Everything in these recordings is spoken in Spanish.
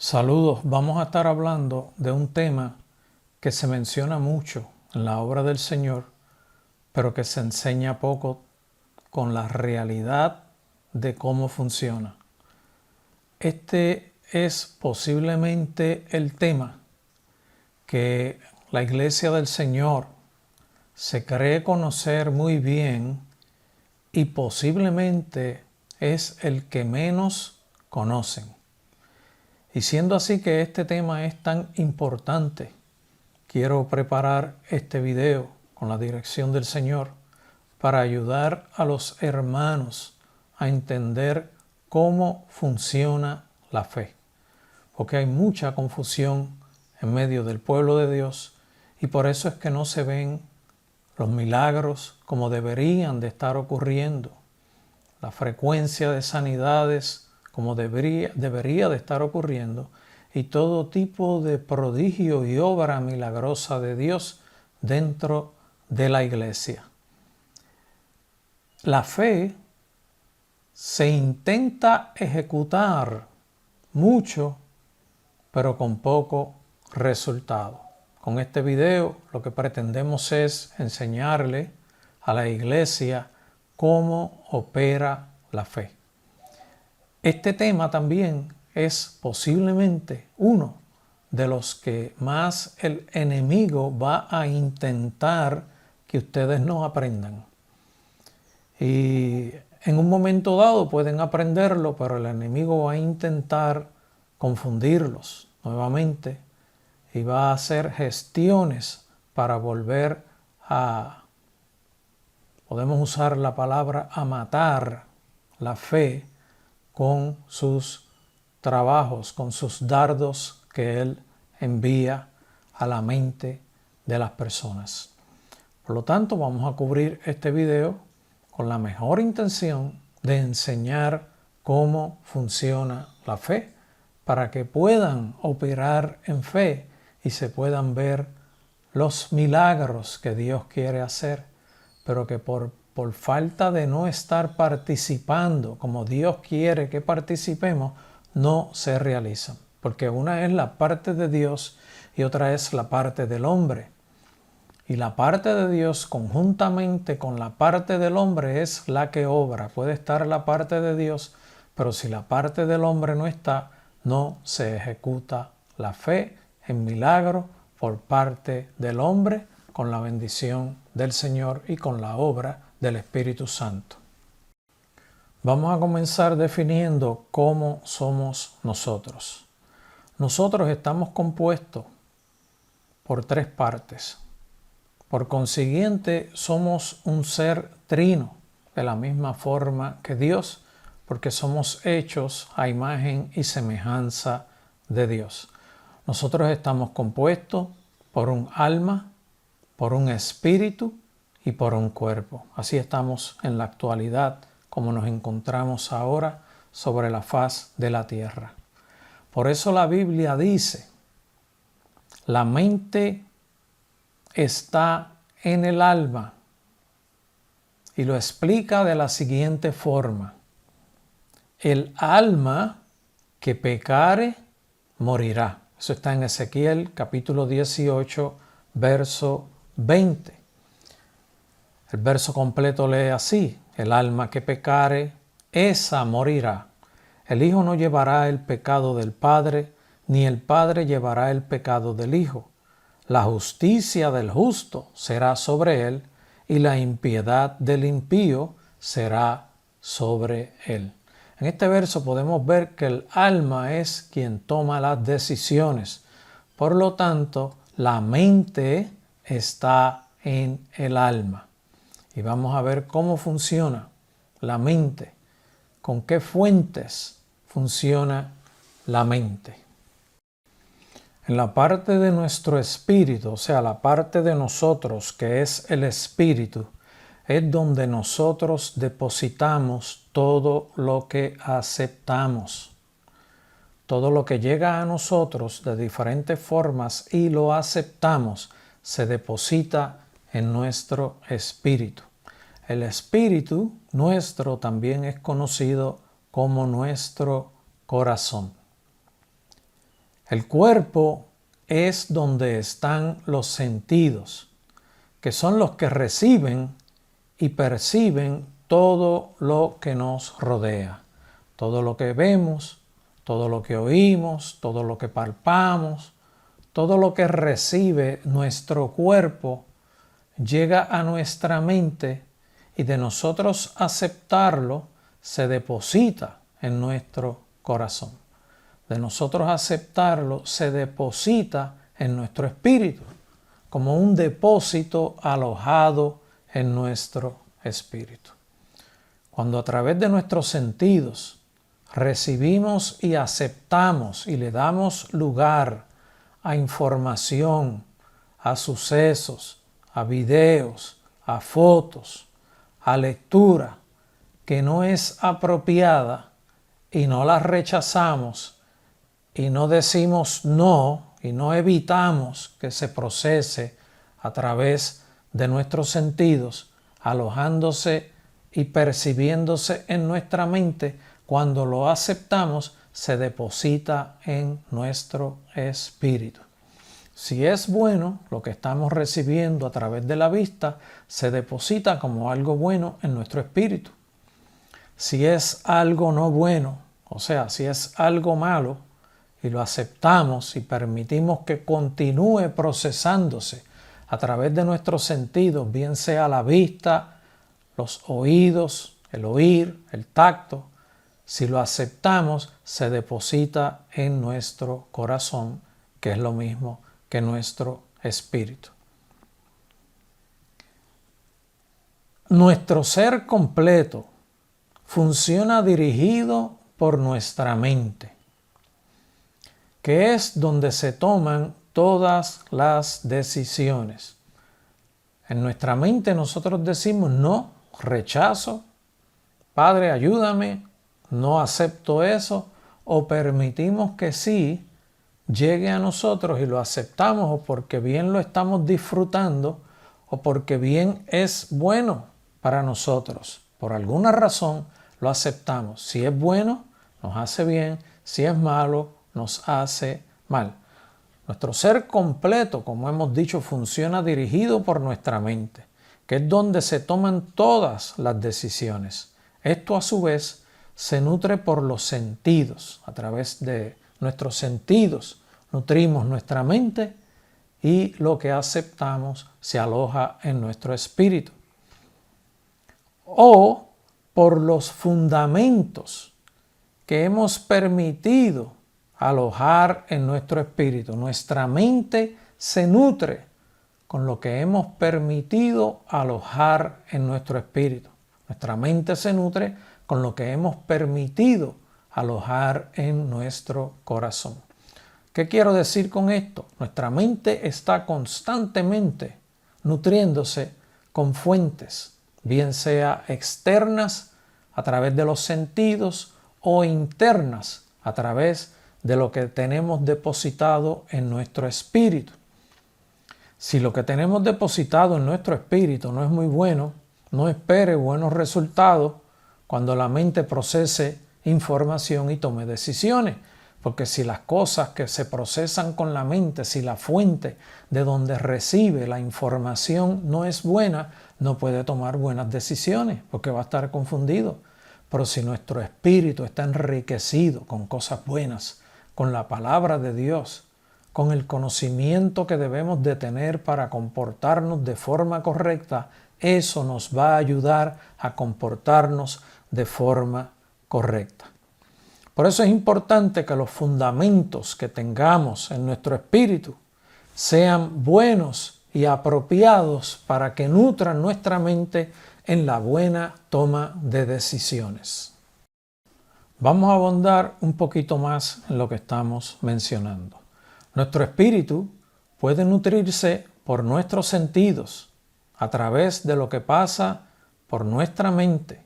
Saludos, vamos a estar hablando de un tema que se menciona mucho en la obra del Señor, pero que se enseña poco con la realidad de cómo funciona. Este es posiblemente el tema que la Iglesia del Señor se cree conocer muy bien y posiblemente es el que menos conocen. Y siendo así que este tema es tan importante, quiero preparar este video con la dirección del Señor para ayudar a los hermanos a entender cómo funciona la fe. Porque hay mucha confusión en medio del pueblo de Dios y por eso es que no se ven los milagros como deberían de estar ocurriendo, la frecuencia de sanidades como debería de estar ocurriendo, y todo tipo de prodigio y obra milagrosa de Dios dentro de la iglesia. La fe se intenta ejecutar mucho, pero con poco resultado. Con este video lo que pretendemos es enseñarle a la iglesia cómo opera la fe. Este tema también es posiblemente uno de los que más el enemigo va a intentar que ustedes no aprendan. Y en un momento dado pueden aprenderlo, pero el enemigo va a intentar confundirlos nuevamente y va a hacer gestiones para volver a, podemos usar la palabra, a matar la fe con sus trabajos, con sus dardos que Él envía a la mente de las personas. Por lo tanto, vamos a cubrir este video con la mejor intención de enseñar cómo funciona la fe, para que puedan operar en fe y se puedan ver los milagros que Dios quiere hacer, pero que por falta de no estar participando como Dios quiere que participemos, no se realizan. Porque una es la parte de Dios y otra es la parte del hombre. Y la parte de Dios conjuntamente con la parte del hombre es la que obra. Puede estar la parte de Dios, pero si la parte del hombre no está, no se ejecuta la fe en milagro por parte del hombre, con la bendición del Señor y con la obra del Espíritu Santo. Vamos a comenzar definiendo cómo somos nosotros. Nosotros estamos compuestos por tres partes. Por consiguiente, somos un ser trino, de la misma forma que Dios, porque somos hechos a imagen y semejanza de Dios. Nosotros estamos compuestos por un alma, por un espíritu y por un cuerpo. Así estamos en la actualidad, como nos encontramos ahora sobre la faz de la tierra. Por eso la Biblia dice, la mente está en el alma, y lo explica de la siguiente forma: el alma que pecare morirá. Eso está en Ezequiel capítulo 18, verso 20. El verso completo lee así: el alma que pecare, esa morirá. El Hijo no llevará el pecado del Padre, ni el Padre llevará el pecado del Hijo. La justicia del justo será sobre él, y la impiedad del impío será sobre él. En este verso podemos ver que el alma es quien toma las decisiones. Por lo tanto, la mente está en el alma. Y vamos a ver cómo funciona la mente, con qué fuentes funciona la mente. En la parte de nuestro espíritu, o sea, la parte de nosotros que es el espíritu, es donde nosotros depositamos todo lo que aceptamos. Todo lo que llega a nosotros de diferentes formas y lo aceptamos, se deposita en nuestro espíritu. El espíritu nuestro también es conocido como nuestro corazón. El cuerpo es donde están los sentidos, que son los que reciben y perciben todo lo que nos rodea, todo lo que vemos, todo lo que oímos, todo lo que palpamos, todo lo que recibe nuestro cuerpo llega a nuestra mente y de nosotros aceptarlo se deposita en nuestro corazón. De nosotros aceptarlo se deposita en nuestro espíritu, como un depósito alojado en nuestro espíritu. Cuando a través de nuestros sentidos recibimos y aceptamos y le damos lugar a información, a sucesos, a videos, a fotos, a lectura que no es apropiada y no la rechazamos y no decimos no y no evitamos que se procese a través de nuestros sentidos, alojándose y percibiéndose en nuestra mente, cuando lo aceptamos se deposita en nuestro espíritu. Si es bueno, lo que estamos recibiendo a través de la vista se deposita como algo bueno en nuestro espíritu. Si es algo no bueno, o sea, si es algo malo y lo aceptamos y permitimos que continúe procesándose a través de nuestros sentidos, bien sea la vista, los oídos, el oír, el tacto, si lo aceptamos, se deposita en nuestro corazón, que es lo mismo que nuestro espíritu. Nuestro ser completo funciona dirigido por nuestra mente, que es donde se toman todas las decisiones. En nuestra mente nosotros decimos no, rechazo, Padre, ayúdame, no acepto eso, o permitimos que sí llegue a nosotros y lo aceptamos, o porque bien lo estamos disfrutando, o porque bien es bueno para nosotros. Por alguna razón lo aceptamos. Si es bueno, nos hace bien. Si es malo, nos hace mal. Nuestro ser completo, como hemos dicho, funciona dirigido por nuestra mente, que es donde se toman todas las decisiones. Esto a su vez se nutre por los sentidos. A través de nuestros sentidos nutrimos nuestra mente y lo que aceptamos se aloja en nuestro espíritu. O por los fundamentos que hemos permitido alojar en nuestro espíritu. Nuestra mente se nutre con lo que hemos permitido alojar en nuestro espíritu. Nuestra mente se nutre con lo que hemos permitido alojar en nuestro corazón. ¿Qué quiero decir con esto? Nuestra mente está constantemente nutriéndose con fuentes, bien sea externas a través de los sentidos o internas a través de lo que tenemos depositado en nuestro espíritu. Si lo que tenemos depositado en nuestro espíritu no es muy bueno, no espere buenos resultados cuando la mente procese información y tome decisiones. Porque si las cosas que se procesan con la mente, si la fuente de donde recibe la información no es buena, no puede tomar buenas decisiones porque va a estar confundido. Pero si nuestro espíritu está enriquecido con cosas buenas, con la palabra de Dios, con el conocimiento que debemos de tener para comportarnos de forma correcta, eso nos va a ayudar a comportarnos de forma correcta. Por eso es importante que los fundamentos que tengamos en nuestro espíritu sean buenos y apropiados para que nutran nuestra mente en la buena toma de decisiones. Vamos a abundar un poquito más en lo que estamos mencionando. Nuestro espíritu puede nutrirse por nuestros sentidos a través de lo que pasa por nuestra mente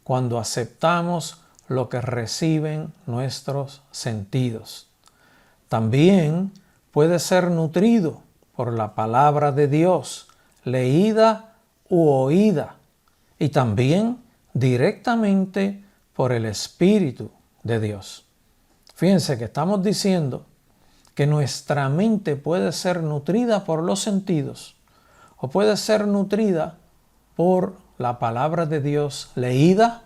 cuando aceptamos lo que reciben nuestros sentidos. También puede ser nutrido por la palabra de Dios, leída u oída, y también directamente por el Espíritu de Dios. Fíjense que estamos diciendo que nuestra mente puede ser nutrida por los sentidos o puede ser nutrida por la palabra de Dios leída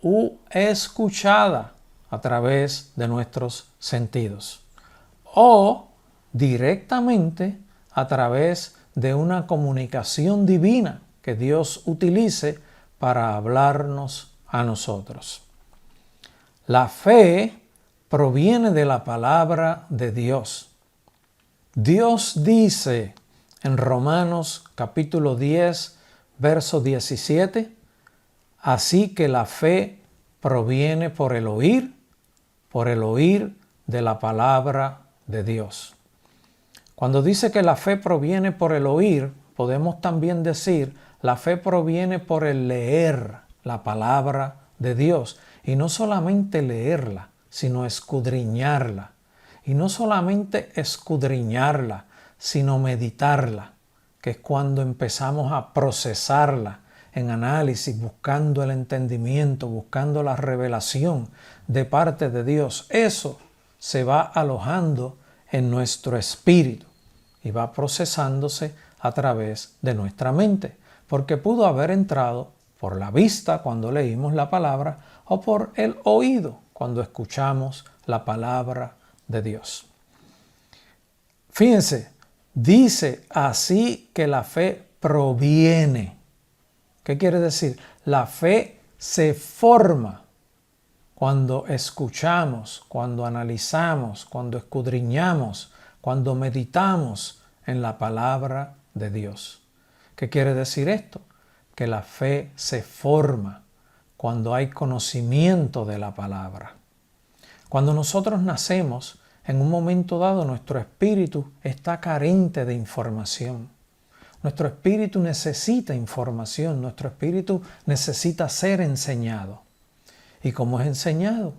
u escuchada a través de nuestros sentidos o directamente a través de una comunicación divina que Dios utilice para hablarnos a nosotros. La fe proviene de la palabra de Dios. Dios dice en Romanos capítulo 10, verso 17, así que la fe proviene por el oír de la palabra de Dios. Cuando dice que la fe proviene por el oír, podemos también decir la fe proviene por el leer la palabra de Dios. Y no solamente leerla, sino escudriñarla. Y no solamente escudriñarla, sino meditarla, que es cuando empezamos a procesarla en análisis, buscando el entendimiento, buscando la revelación de parte de Dios. Eso se va alojando en nuestro espíritu y va procesándose a través de nuestra mente, porque pudo haber entrado por la vista cuando leímos la palabra o por el oído cuando escuchamos la palabra de Dios. Fíjense, dice así que la fe proviene. ¿Qué quiere decir? La fe se forma cuando escuchamos, cuando analizamos, cuando escudriñamos, cuando meditamos en la palabra de Dios. ¿Qué quiere decir esto? Que la fe se forma cuando hay conocimiento de la palabra. Cuando nosotros nacemos, en un momento dado nuestro espíritu está carente de información. Nuestro espíritu necesita información, nuestro espíritu necesita ser enseñado. ¿Y cómo es enseñado?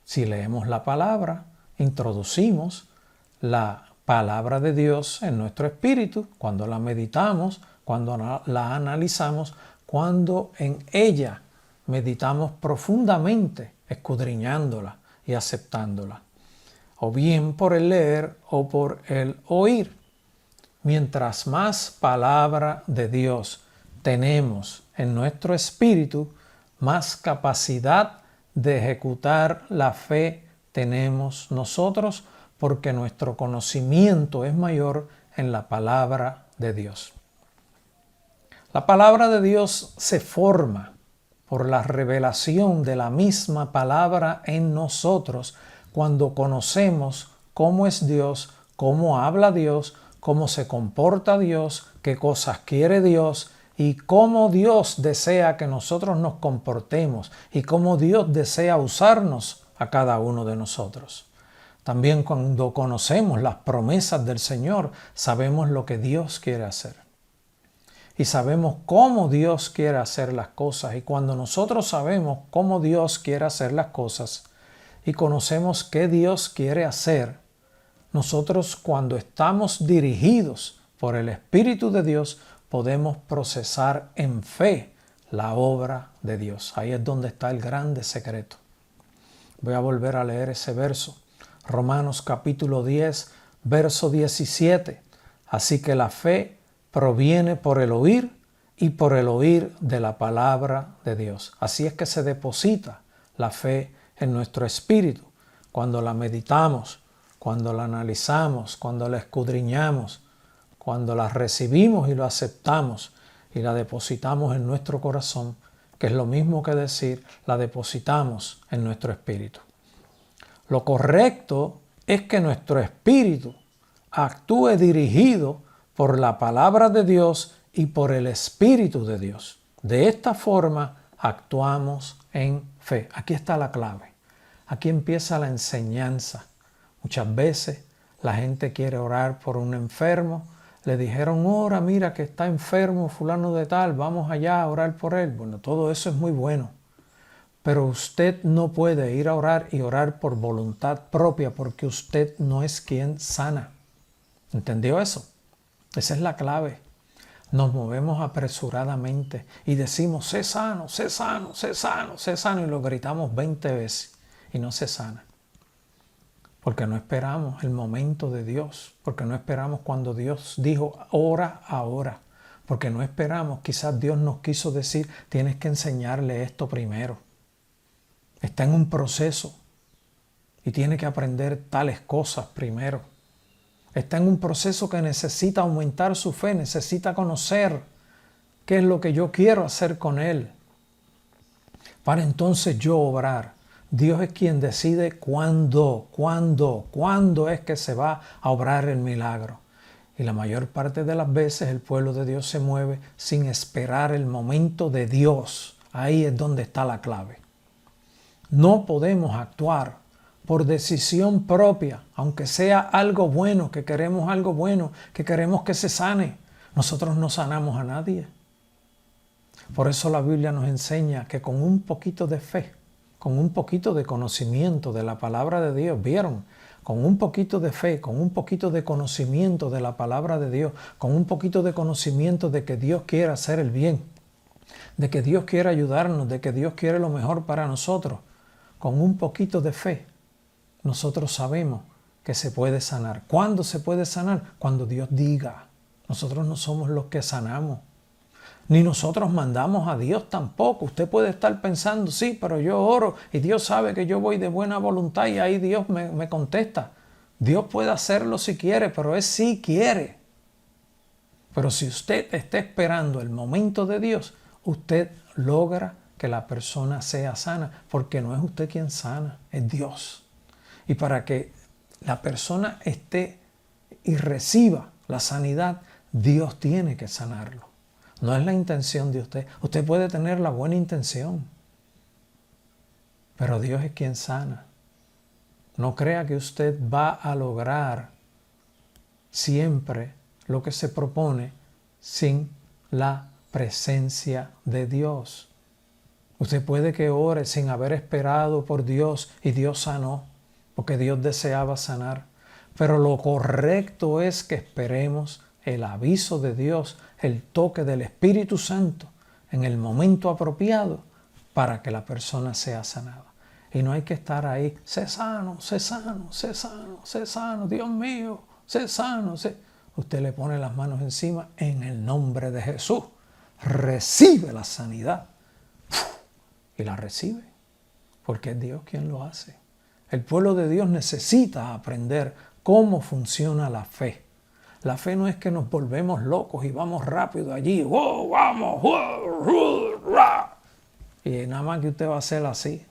Si leemos la palabra, introducimos la palabra de Dios en nuestro espíritu, cuando la meditamos, cuando la analizamos, cuando en ella meditamos profundamente, escudriñándola y aceptándola, o bien por el leer o por el oír. Mientras más palabra de Dios tenemos en nuestro espíritu, más capacidad de ejecutar la fe tenemos nosotros, porque nuestro conocimiento es mayor en la palabra de Dios. La palabra de Dios se forma por la revelación de la misma palabra en nosotros cuando conocemos cómo es Dios, cómo habla Dios, cómo se comporta Dios, qué cosas quiere Dios y cómo Dios desea que nosotros nos comportemos y cómo Dios desea usarnos a cada uno de nosotros. También cuando conocemos las promesas del Señor, sabemos lo que Dios quiere hacer. Y sabemos cómo Dios quiere hacer las cosas. Y cuando nosotros sabemos cómo Dios quiere hacer las cosas y conocemos qué Dios quiere hacer, nosotros cuando estamos dirigidos por el Espíritu de Dios podemos procesar en fe la obra de Dios. Ahí es donde está el grande secreto. Voy a volver a leer ese verso. Romanos capítulo 10, verso 17. Así que la fe proviene por el oír y por el oír de la palabra de Dios. Así es que se deposita la fe en nuestro espíritu. Cuando la meditamos, cuando la analizamos, cuando la escudriñamos, cuando la recibimos y la aceptamos y la depositamos en nuestro corazón, que es lo mismo que decir, la depositamos en nuestro espíritu. Lo correcto es que nuestro espíritu actúe dirigido por la palabra de Dios y por el Espíritu de Dios. De esta forma actuamos en fe. Aquí está la clave. Aquí empieza la enseñanza. Muchas veces la gente quiere orar por un enfermo. Le dijeron, ora, mira que está enfermo fulano de tal, vamos allá a orar por él. Bueno, todo eso es muy bueno. Pero usted no puede ir a orar y orar por voluntad propia porque usted no es quien sana. ¿Entendió eso? Esa es la clave. Nos movemos apresuradamente y decimos, sé sano, sé sano, sé sano, sé sano, y lo gritamos 20 veces y no se sana. porque no esperamos el momento de Dios, porque no esperamos cuando Dios dijo, ora ahora, porque no esperamos, quizás Dios nos quiso decir, tienes que enseñarle esto primero. Está en un proceso y tiene que aprender tales cosas primero. Está en un proceso que necesita aumentar su fe, necesita conocer qué es lo que yo quiero hacer con él, para entonces yo obrar. Dios es quien decide cuándo es que se va a obrar el milagro. Y la mayor parte de las veces el pueblo de Dios se mueve sin esperar el momento de Dios. Ahí es donde está la clave. No podemos actuar por decisión propia, aunque sea algo bueno, que queremos algo bueno, que queremos que se sane. Nosotros no sanamos a nadie. Por eso la Biblia nos enseña que con un poquito de fe, con un poquito de conocimiento de la palabra de Dios, ¿vieron? Con un poquito de fe, con un poquito de conocimiento de la palabra de Dios, con un poquito de conocimiento de que Dios quiere hacer el bien, de que Dios quiere ayudarnos, de que Dios quiere lo mejor para nosotros, con un poquito de fe, nosotros sabemos que se puede sanar. ¿Cuándo se puede sanar? Cuando Dios diga. Nosotros no somos los que sanamos. Ni nosotros mandamos a Dios tampoco. Usted puede estar pensando, sí, pero yo oro y Dios sabe que yo voy de buena voluntad y ahí Dios me contesta. Dios puede hacerlo si quiere, pero es si quiere. Pero si usted está esperando el momento de Dios, usted logra que la persona sea sana, porque no es usted quien sana, es Dios. Y para que la persona esté y reciba la sanidad, Dios tiene que sanarlo. No es la intención de usted. Usted puede tener la buena intención, pero Dios es quien sana. No crea que usted va a lograr siempre lo que se propone sin la presencia de Dios. Usted puede que ore sin haber esperado por Dios y Dios sanó, porque Dios deseaba sanar. Pero lo correcto es que esperemos el aviso de Dios, el toque del Espíritu Santo en el momento apropiado para que la persona sea sanada. Y no hay que estar ahí, sé sano, sé sano, sé sano, sé sano, Dios mío, sé sano. Usted le pone las manos encima en el nombre de Jesús. Recibe la sanidad. Y la recibe, porque es Dios quien lo hace. El pueblo de Dios necesita aprender cómo funciona la fe. La fe no es que nos volvemos locos y vamos rápido allí, ¡wow, vamos! Y nada más que usted va a hacer así.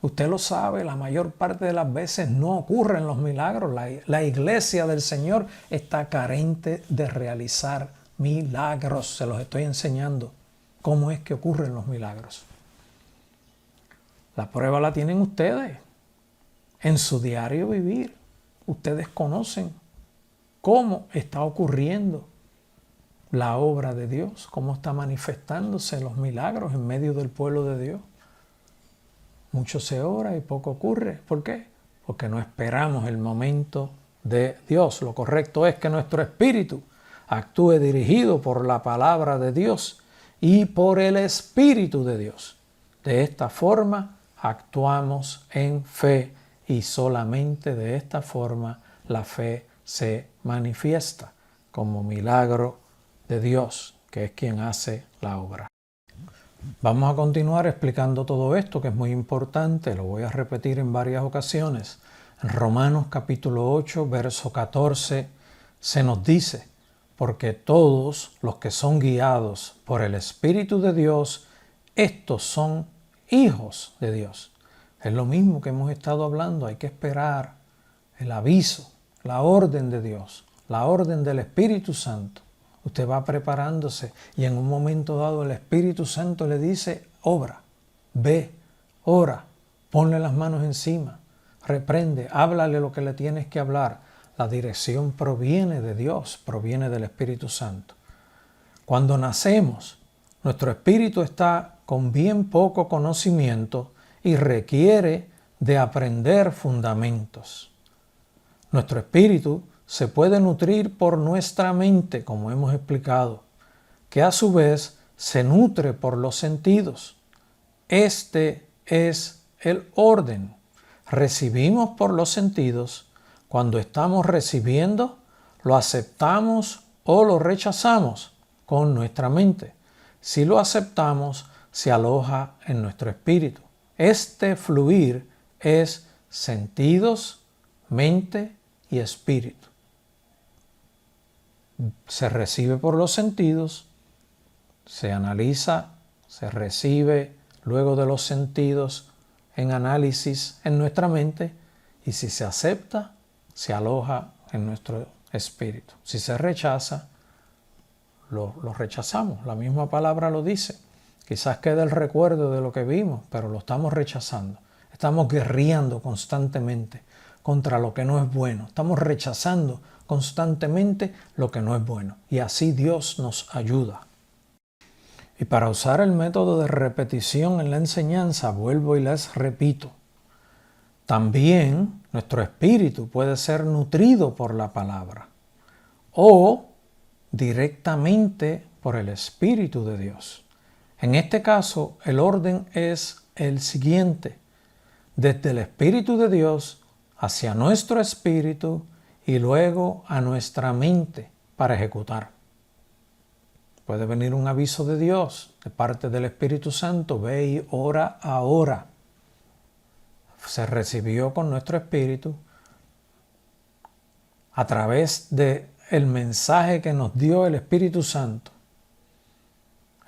Usted lo sabe, la mayor parte de las veces no ocurren los milagros. La iglesia del Señor está carente de realizar milagros. Se los estoy enseñando cómo es que ocurren los milagros. La prueba la tienen ustedes en su diario vivir. Ustedes conocen cómo está ocurriendo la obra de Dios, cómo está manifestándose los milagros en medio del pueblo de Dios. Mucho se ora y poco ocurre. ¿Por qué? Porque no esperamos el momento de Dios. Lo correcto es que nuestro espíritu actúe dirigido por la palabra de Dios y por el Espíritu de Dios. De esta forma actuamos en fe y solamente de esta forma la fe se manifiesta como milagro de Dios, que es quien hace la obra. Vamos a continuar explicando todo esto, que es muy importante, lo voy a repetir en varias ocasiones. En Romanos capítulo 8, verso 14, se nos dice, porque todos los que son guiados por el Espíritu de Dios, estos son hijos de Dios. Es lo mismo que hemos estado hablando, hay que esperar el aviso, la orden de Dios, la orden del Espíritu Santo. Usted va preparándose y en un momento dado el Espíritu Santo le dice, obra, ve, ora, ponle las manos encima, reprende, háblale lo que le tienes que hablar. La dirección proviene de Dios, proviene del Espíritu Santo. Cuando nacemos, nuestro espíritu está con bien poco conocimiento y requiere de aprender fundamentos. Nuestro espíritu se puede nutrir por nuestra mente, como hemos explicado, que a su vez se nutre por los sentidos. Este es el orden. recibimos por los sentidos. Cuando estamos recibiendo, lo aceptamos o lo rechazamos con nuestra mente. Si lo aceptamos, se aloja en nuestro espíritu. Este fluir es sentidos, mente y espíritu. Se recibe por los sentidos, se analiza, se recibe luego de los sentidos en análisis en nuestra mente, y si se acepta, se aloja en nuestro espíritu. Si se rechaza, lo rechazamos. La misma palabra lo dice. Quizás quede el recuerdo de lo que vimos, pero lo estamos rechazando. Estamos guerreando constantemente contra lo que no es bueno. Estamos rechazando constantemente lo que no es bueno. Y así Dios nos ayuda. Y para usar el método de repetición en la enseñanza, vuelvo y les repito. También nuestro espíritu puede ser nutrido por la palabra o directamente por el Espíritu de Dios. En este caso, el orden es el siguiente: desde el Espíritu de Dios hacia nuestro espíritu y luego a nuestra mente para ejecutar. Puede venir un aviso de Dios, de parte del Espíritu Santo: ve y ora ahora. Se recibió con nuestro espíritu a través del mensaje que nos dio el Espíritu Santo.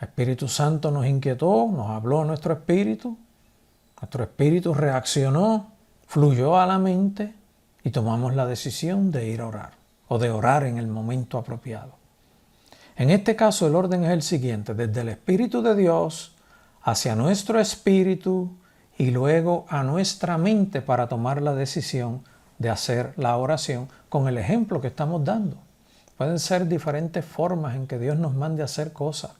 El Espíritu Santo nos inquietó, nos habló a nuestro espíritu reaccionó, fluyó a la mente y tomamos la decisión de ir a orar o de orar en el momento apropiado. En este caso el orden es el siguiente: desde el Espíritu de Dios hacia nuestro espíritu y luego a nuestra mente para tomar la decisión de hacer la oración con el ejemplo que estamos dando. Pueden ser diferentes formas en que Dios nos mande a hacer cosas,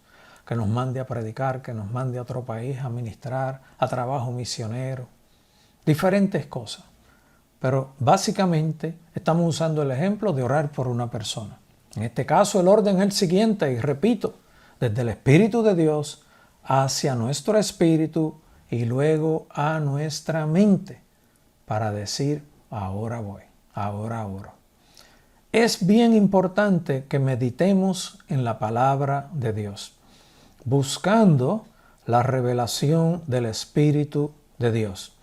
que nos mande a predicar, que nos mande a otro país a ministrar, a trabajo misionero, diferentes cosas. Pero básicamente estamos usando el ejemplo de orar por una persona. En este caso el orden es el siguiente, y repito, desde el Espíritu de Dios hacia nuestro espíritu y luego a nuestra mente para decir: ahora voy, ahora oro. Es bien importante que meditemos en la palabra de Dios, buscando la revelación del Espíritu de Dios.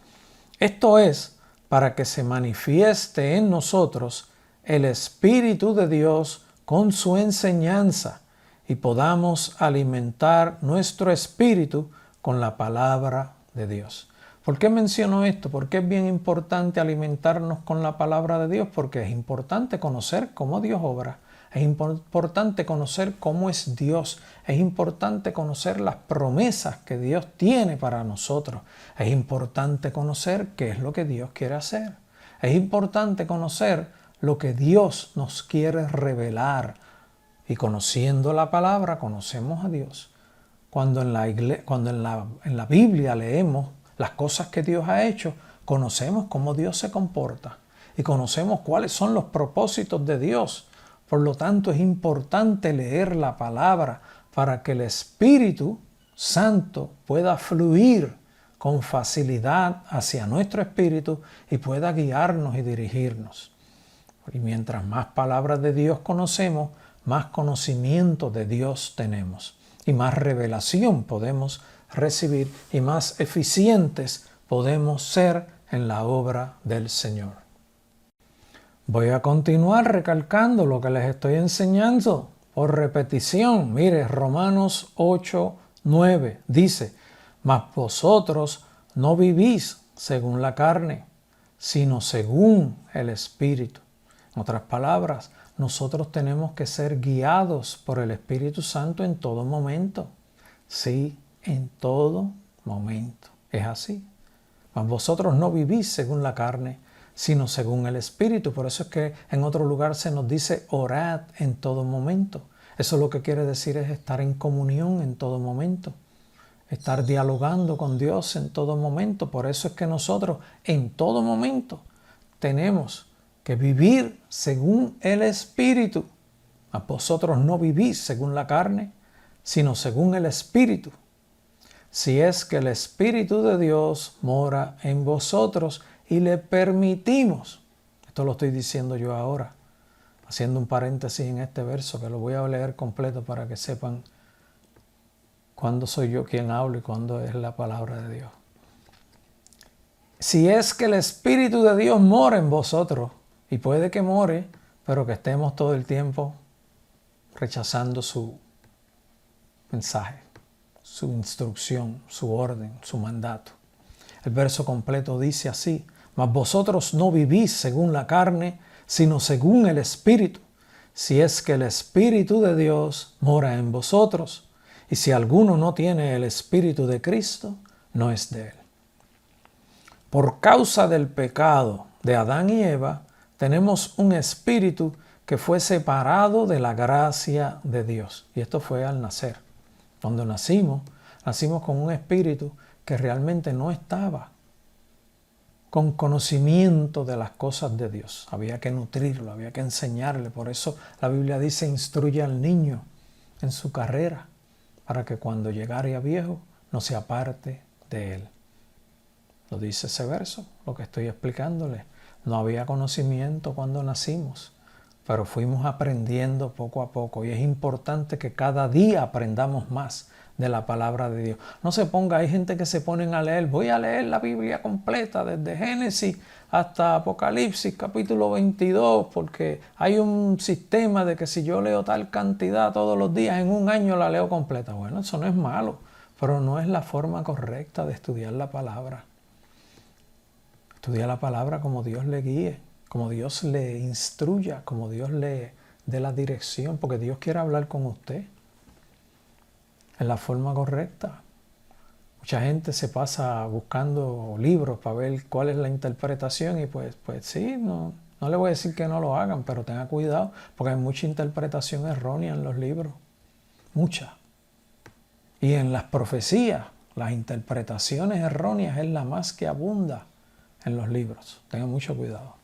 Esto es para que se manifieste en nosotros el Espíritu de Dios con su enseñanza y podamos alimentar nuestro espíritu con la palabra de Dios. ¿Por qué menciono esto? Porque es bien importante alimentarnos con la palabra de Dios, porque es importante conocer cómo Dios obra, es importante conocer cómo es Dios, es importante conocer las promesas que Dios tiene para nosotros, es importante conocer qué es lo que Dios quiere hacer, es importante conocer lo que Dios nos quiere revelar, y conociendo la palabra conocemos a Dios. Cuando en la Biblia leemos las cosas que Dios ha hecho, conocemos cómo Dios se comporta y conocemos cuáles son los propósitos de Dios. Por lo tanto, es importante leer la palabra para que el Espíritu Santo pueda fluir con facilidad hacia nuestro espíritu y pueda guiarnos y dirigirnos. Y mientras más palabras de Dios conocemos, más conocimiento de Dios tenemos y más revelación podemos recibir y más eficientes podemos ser en la obra del Señor. Voy a continuar recalcando lo que les estoy enseñando por repetición. Mire, Romanos 8:9 dice: mas vosotros no vivís según la carne, sino según el Espíritu. En otras palabras, nosotros tenemos que ser guiados por el Espíritu Santo en todo momento. Sí, en todo momento. Es así. Mas vosotros no vivís según la carne, sino según el Espíritu. Por eso es que en otro lugar se nos dice: orad en todo momento. Eso lo que quiere decir es estar en comunión en todo momento. Estar dialogando con Dios en todo momento. Por eso es que nosotros en todo momento tenemos que vivir según el Espíritu. Mas vosotros no vivís según la carne, sino según el Espíritu. Si es que el Espíritu de Dios mora en vosotros, y le permitimos, esto lo estoy diciendo yo ahora, haciendo un paréntesis en este verso que lo voy a leer completo para que sepan cuándo soy yo quien hablo y cuándo es la palabra de Dios. Si es que el Espíritu de Dios mora en vosotros, y puede que more, pero que estemos todo el tiempo rechazando su mensaje, su instrucción, su orden, su mandato. El verso completo dice así: mas vosotros no vivís según la carne, sino según el Espíritu, si es que el Espíritu de Dios mora en vosotros. Y si alguno no tiene el Espíritu de Cristo, no es de él. Por causa del pecado de Adán y Eva, tenemos un espíritu que fue separado de la gracia de Dios. Y esto fue al nacer. Cuando nacimos con un espíritu que realmente no estaba con conocimiento de las cosas de Dios. Había que nutrirlo, había que enseñarle. Por eso la Biblia dice: instruye al niño en su carrera, para que cuando llegare a viejo no se aparte de él. Lo dice ese verso, lo que estoy explicándole. No había conocimiento cuando nacimos, pero fuimos aprendiendo poco a poco. Y es importante que cada día aprendamos más de la palabra de Dios. No se ponga, hay gente que se ponen a leer, voy a leer la Biblia completa desde Génesis hasta Apocalipsis capítulo 22, porque hay un sistema de que si yo leo tal cantidad todos los días, en un año la leo completa. Bueno, eso no es malo, pero no es la forma correcta de estudiar la palabra. Estudia la palabra como Dios le guíe, como Dios le instruya, como Dios le dé la dirección, porque Dios quiere hablar con usted en la forma correcta. Mucha gente se pasa buscando libros para ver cuál es la interpretación y pues sí, no le voy a decir que no lo hagan, pero tenga cuidado porque hay mucha interpretación errónea en los libros, mucha. Y en las profecías, las interpretaciones erróneas es la más que abunda en los libros. Tengan mucho cuidado.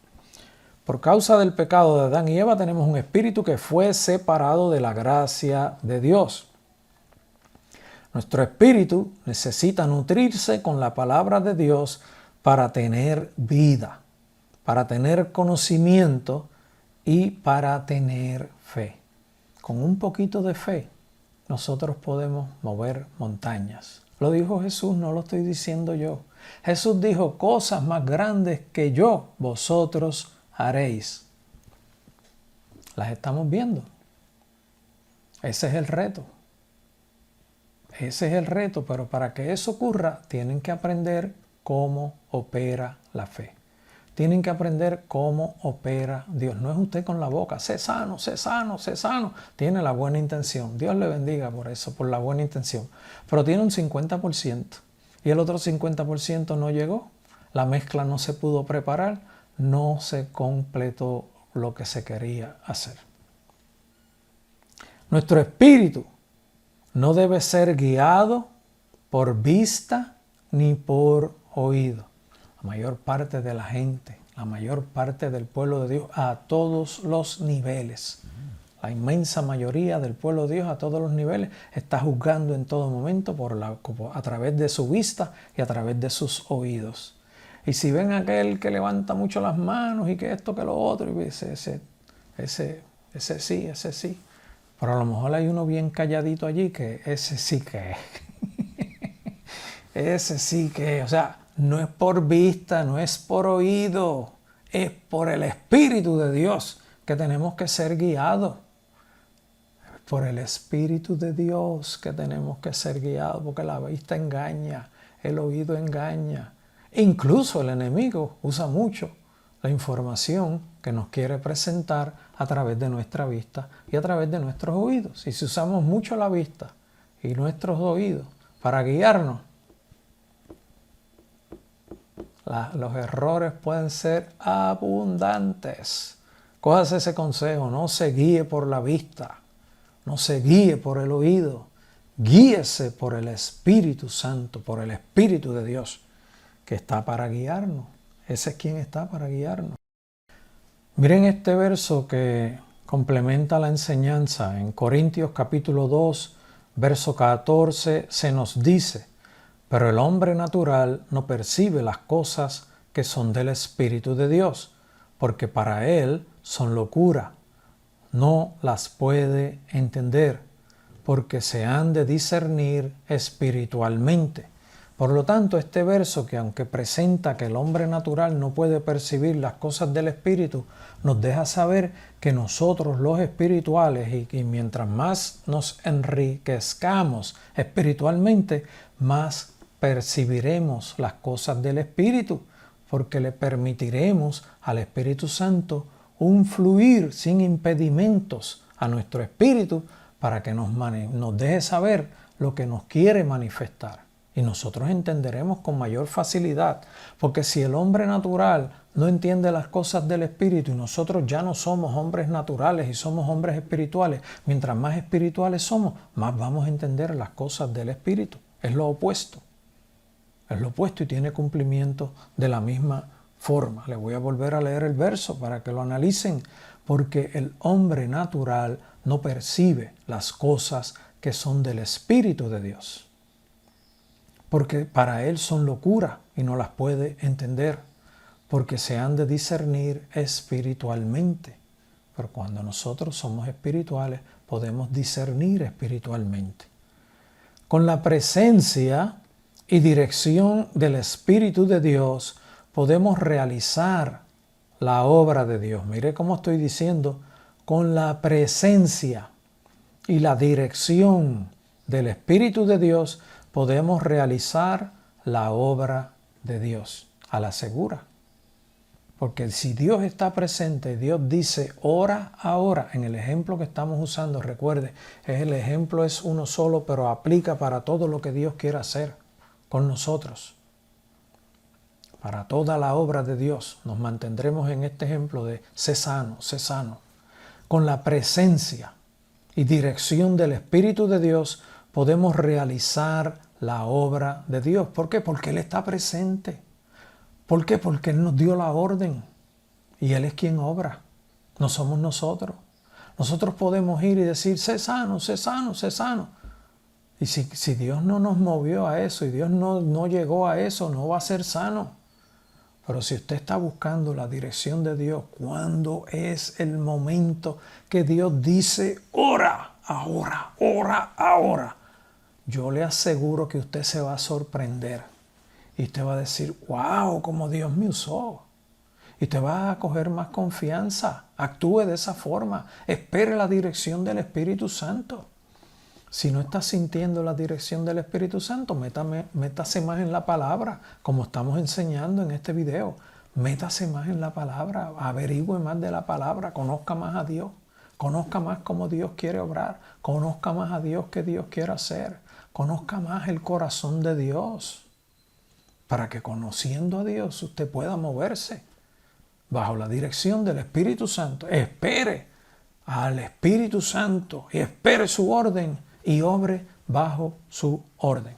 Por causa del pecado de Adán y Eva tenemos un espíritu que fue separado de la gracia de Dios. Nuestro espíritu necesita nutrirse con la palabra de Dios para tener vida, para tener conocimiento y para tener fe. Con un poquito de fe nosotros podemos mover montañas. Lo dijo Jesús, no lo estoy diciendo yo. Jesús dijo: cosas más grandes que yo, vosotros haréis. Las estamos viendo. Ese es el reto. Ese es el reto, pero para que eso ocurra, tienen que aprender cómo opera la fe. Tienen que aprender cómo opera Dios. No es usted con la boca, sé sano, sé sano, sé sano. Tiene la buena intención. Dios le bendiga por eso, por la buena intención. Pero tiene un 50%. Y el otro 50% no llegó. La mezcla no se pudo preparar. No se completó lo que se quería hacer. Nuestro espíritu no debe ser guiado por vista ni por oído. La mayor parte de la gente, la mayor parte del pueblo de Dios a todos los niveles, la inmensa mayoría del pueblo de Dios a todos los niveles está juzgando en todo momento a través de su vista y a través de sus oídos. Y si ven a aquel que levanta mucho las manos y que esto, que lo otro, y ese sí. Pero a lo mejor hay uno bien calladito allí que ese sí que es. Ese sí que es. O sea, no es por vista, no es por oído, es por el Espíritu de Dios que tenemos que ser guiados. Por el Espíritu de Dios que tenemos que ser guiados, porque la vista engaña, el oído engaña. E incluso el enemigo usa mucho la información que nos quiere presentar a través de nuestra vista y a través de nuestros oídos. Y si usamos mucho la vista y nuestros oídos para guiarnos, los errores pueden ser abundantes. Cójase ese consejo, no se guíe por la vista, no se guíe por el oído, guíese por el Espíritu Santo, por el Espíritu de Dios, que está para guiarnos. Ese es quien está para guiarnos. Miren este verso que complementa la enseñanza. En Corintios capítulo 2, verso 14, se nos dice: pero el hombre natural no percibe las cosas que son del Espíritu de Dios, porque para Él son locura. No las puede entender, porque se han de discernir espiritualmente. Por lo tanto, este verso, que aunque presenta que el hombre natural no puede percibir las cosas del Espíritu, nos deja saber que nosotros los espirituales, y mientras más nos enriquezcamos espiritualmente, más percibiremos las cosas del Espíritu, porque le permitiremos al Espíritu Santo un fluir sin impedimentos a nuestro espíritu para que nos deje saber lo que nos quiere manifestar. Y nosotros entenderemos con mayor facilidad, porque si el hombre natural no entiende las cosas del espíritu y nosotros ya no somos hombres naturales y somos hombres espirituales, mientras más espirituales somos, más vamos a entender las cosas del espíritu. Es lo opuesto. Es lo opuesto y tiene cumplimiento de la misma forma. Le voy a volver a leer el verso para que lo analicen, porque el hombre natural no percibe las cosas que son del Espíritu de Dios, porque para él son locura y no las puede entender, porque se han de discernir espiritualmente. Pero cuando nosotros somos espirituales, podemos discernir espiritualmente. Con la presencia y dirección del Espíritu de Dios, podemos realizar la obra de Dios. Mire cómo estoy diciendo, con la presencia y la dirección del Espíritu de Dios, podemos realizar la obra de Dios a la segura. Porque si Dios está presente, Dios dice ora ahora, en el ejemplo que estamos usando, recuerde, el ejemplo es uno solo, pero aplica para todo lo que Dios quiere hacer con nosotros. Para toda la obra de Dios nos mantendremos en este ejemplo de sé sano, sé sano. Con la presencia y dirección del Espíritu de Dios podemos realizar la obra de Dios. ¿Por qué? Porque Él está presente. ¿Por qué? Porque Él nos dio la orden y Él es quien obra. No somos nosotros. Nosotros podemos ir y decir, sé sano, sé sano, sé sano. Y si Dios no nos movió a eso y Dios no llegó a eso, no va a ser sano. Pero si usted está buscando la dirección de Dios, ¿cuándo es el momento que Dios dice, ora, ahora, ora, ahora? Yo le aseguro que usted se va a sorprender. Y usted va a decir, wow, cómo Dios me usó. Y te va a coger más confianza. Actúe de esa forma. Espere la dirección del Espíritu Santo. Si no estás sintiendo la dirección del Espíritu Santo, métase más en la palabra, como estamos enseñando en este video. Métase más en la palabra, averigüe más de la palabra, conozca más a Dios, conozca más cómo Dios quiere obrar, conozca más a Dios que Dios quiere hacer, conozca más el corazón de Dios, para que conociendo a Dios usted pueda moverse bajo la dirección del Espíritu Santo. Espere al Espíritu Santo y espere su orden y obre bajo su orden.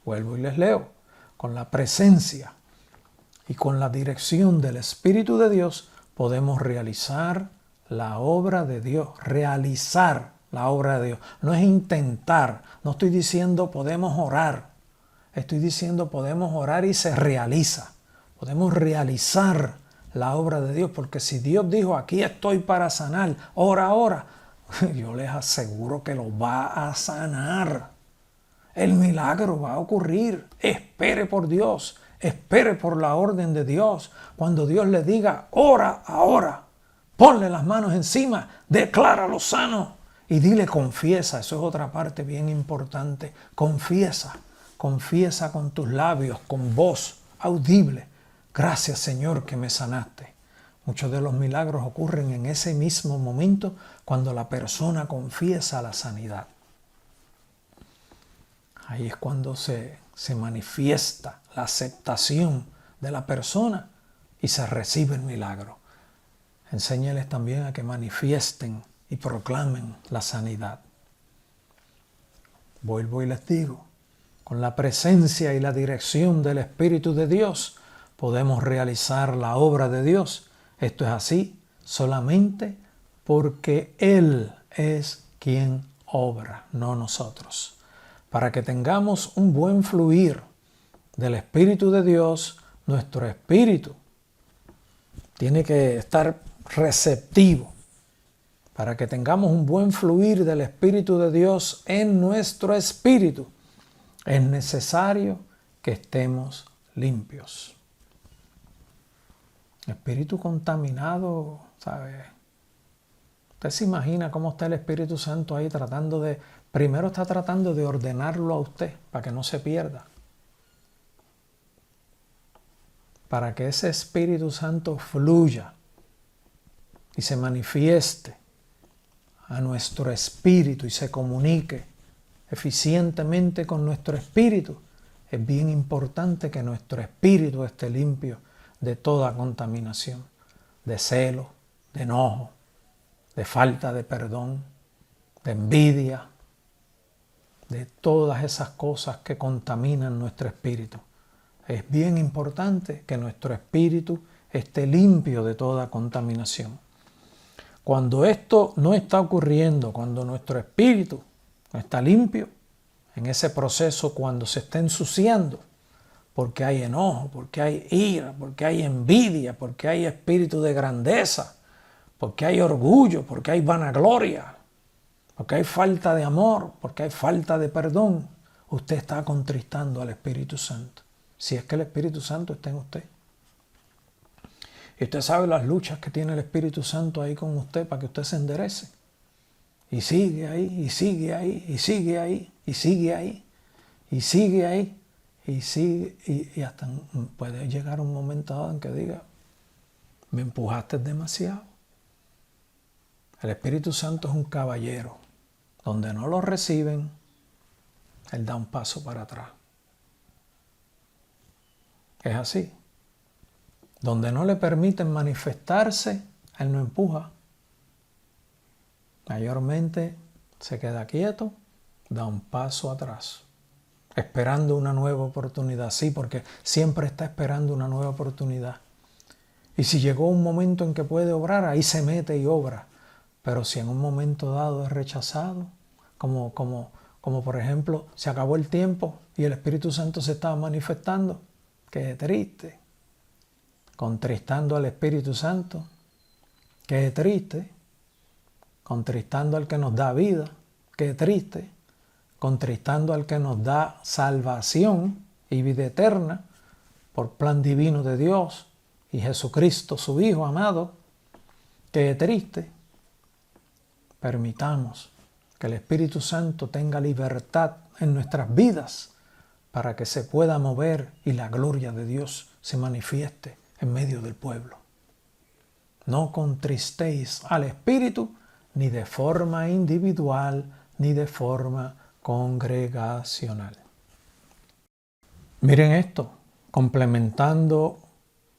Vuelvo y les leo. Con la presencia y con la dirección del Espíritu de Dios podemos realizar la obra de Dios. Realizar la obra de Dios. No es intentar. No estoy diciendo podemos orar. Estoy diciendo podemos orar y se realiza. Podemos realizar la obra de Dios. Porque si Dios dijo aquí estoy para sanar, ora ahora, yo les aseguro que lo va a sanar. El milagro va a ocurrir. Espere por Dios. Espere por la orden de Dios. Cuando Dios le diga, ora ahora, ponle las manos encima, decláralo sano y dile confiesa. Eso es otra parte bien importante. Confiesa. Confiesa con tus labios, con voz audible. Gracias, Señor, que me sanaste. Muchos de los milagros ocurren en ese mismo momento cuando la persona confiesa la sanidad. Ahí es cuando se manifiesta la aceptación de la persona y se recibe el milagro. Enséñales también a que manifiesten y proclamen la sanidad. Vuelvo y les digo, con la presencia y la dirección del Espíritu de Dios podemos realizar la obra de Dios. Esto es así solamente porque Él es quien obra, no nosotros. Para que tengamos un buen fluir del Espíritu de Dios, nuestro espíritu tiene que estar receptivo. Para que tengamos un buen fluir del Espíritu de Dios en nuestro espíritu, es necesario que estemos limpios. Espíritu contaminado, ¿sabe? Usted se imagina cómo está el Espíritu Santo ahí primero está tratando de ordenarlo a usted para que no se pierda. Para que ese Espíritu Santo fluya y se manifieste a nuestro espíritu y se comunique eficientemente con nuestro espíritu, es bien importante que nuestro espíritu esté limpio de toda contaminación, de celo, de enojo, de falta de perdón, de envidia, de todas esas cosas que contaminan nuestro espíritu. Es bien importante que nuestro espíritu esté limpio de toda contaminación. Cuando esto no está ocurriendo, cuando nuestro espíritu no está limpio, en ese proceso cuando se está ensuciando, porque hay enojo, porque hay ira, porque hay envidia, porque hay espíritu de grandeza, porque hay orgullo, porque hay vanagloria, porque hay falta de amor, porque hay falta de perdón, usted está contristando al Espíritu Santo, si es que el Espíritu Santo está en usted. Y usted sabe las luchas que tiene el Espíritu Santo ahí con usted para que usted se enderece. Y sigue ahí, y sigue ahí, y sigue ahí, y sigue ahí, y sigue ahí, y sigue, y hasta puede llegar un momento dado en que diga, me empujaste demasiado. El Espíritu Santo es un caballero. Donde no lo reciben, Él da un paso para atrás. Es así. Donde no le permiten manifestarse, Él no empuja. Mayormente se queda quieto, da un paso atrás, esperando una nueva oportunidad. Sí, porque siempre está esperando una nueva oportunidad. Y si llegó un momento en que puede obrar, ahí se mete y obra. Pero si en un momento dado es rechazado, como por ejemplo, se acabó el tiempo y el Espíritu Santo se estaba manifestando, qué triste. Contristando al Espíritu Santo, qué triste. Contristando al que nos da vida, qué triste. Contristando al que nos da salvación y vida eterna por plan divino de Dios y Jesucristo, su Hijo amado, qué triste. Permitamos que el Espíritu Santo tenga libertad en nuestras vidas para que se pueda mover y la gloria de Dios se manifieste en medio del pueblo. No contristéis al Espíritu ni de forma individual ni de forma congregacional. Miren esto, complementando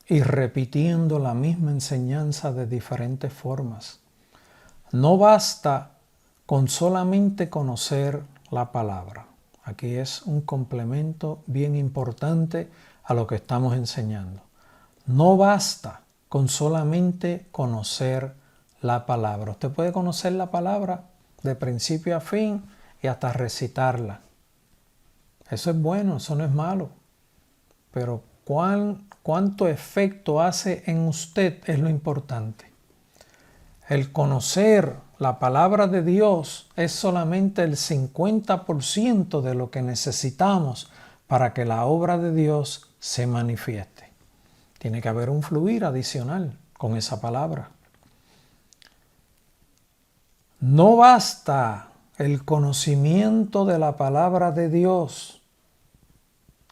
y repitiendo la misma enseñanza de diferentes formas. No basta con solamente conocer la palabra. Aquí es un complemento bien importante a lo que estamos enseñando. No basta con solamente conocer la palabra. Usted puede conocer la palabra de principio a fin y hasta recitarla. Eso es bueno, eso no es malo. Pero cuánto efecto hace en usted es lo importante. El conocer la palabra de Dios es solamente el 50% de lo que necesitamos para que la obra de Dios se manifieste. Tiene que haber un fluir adicional con esa palabra. No basta el conocimiento de la palabra de Dios.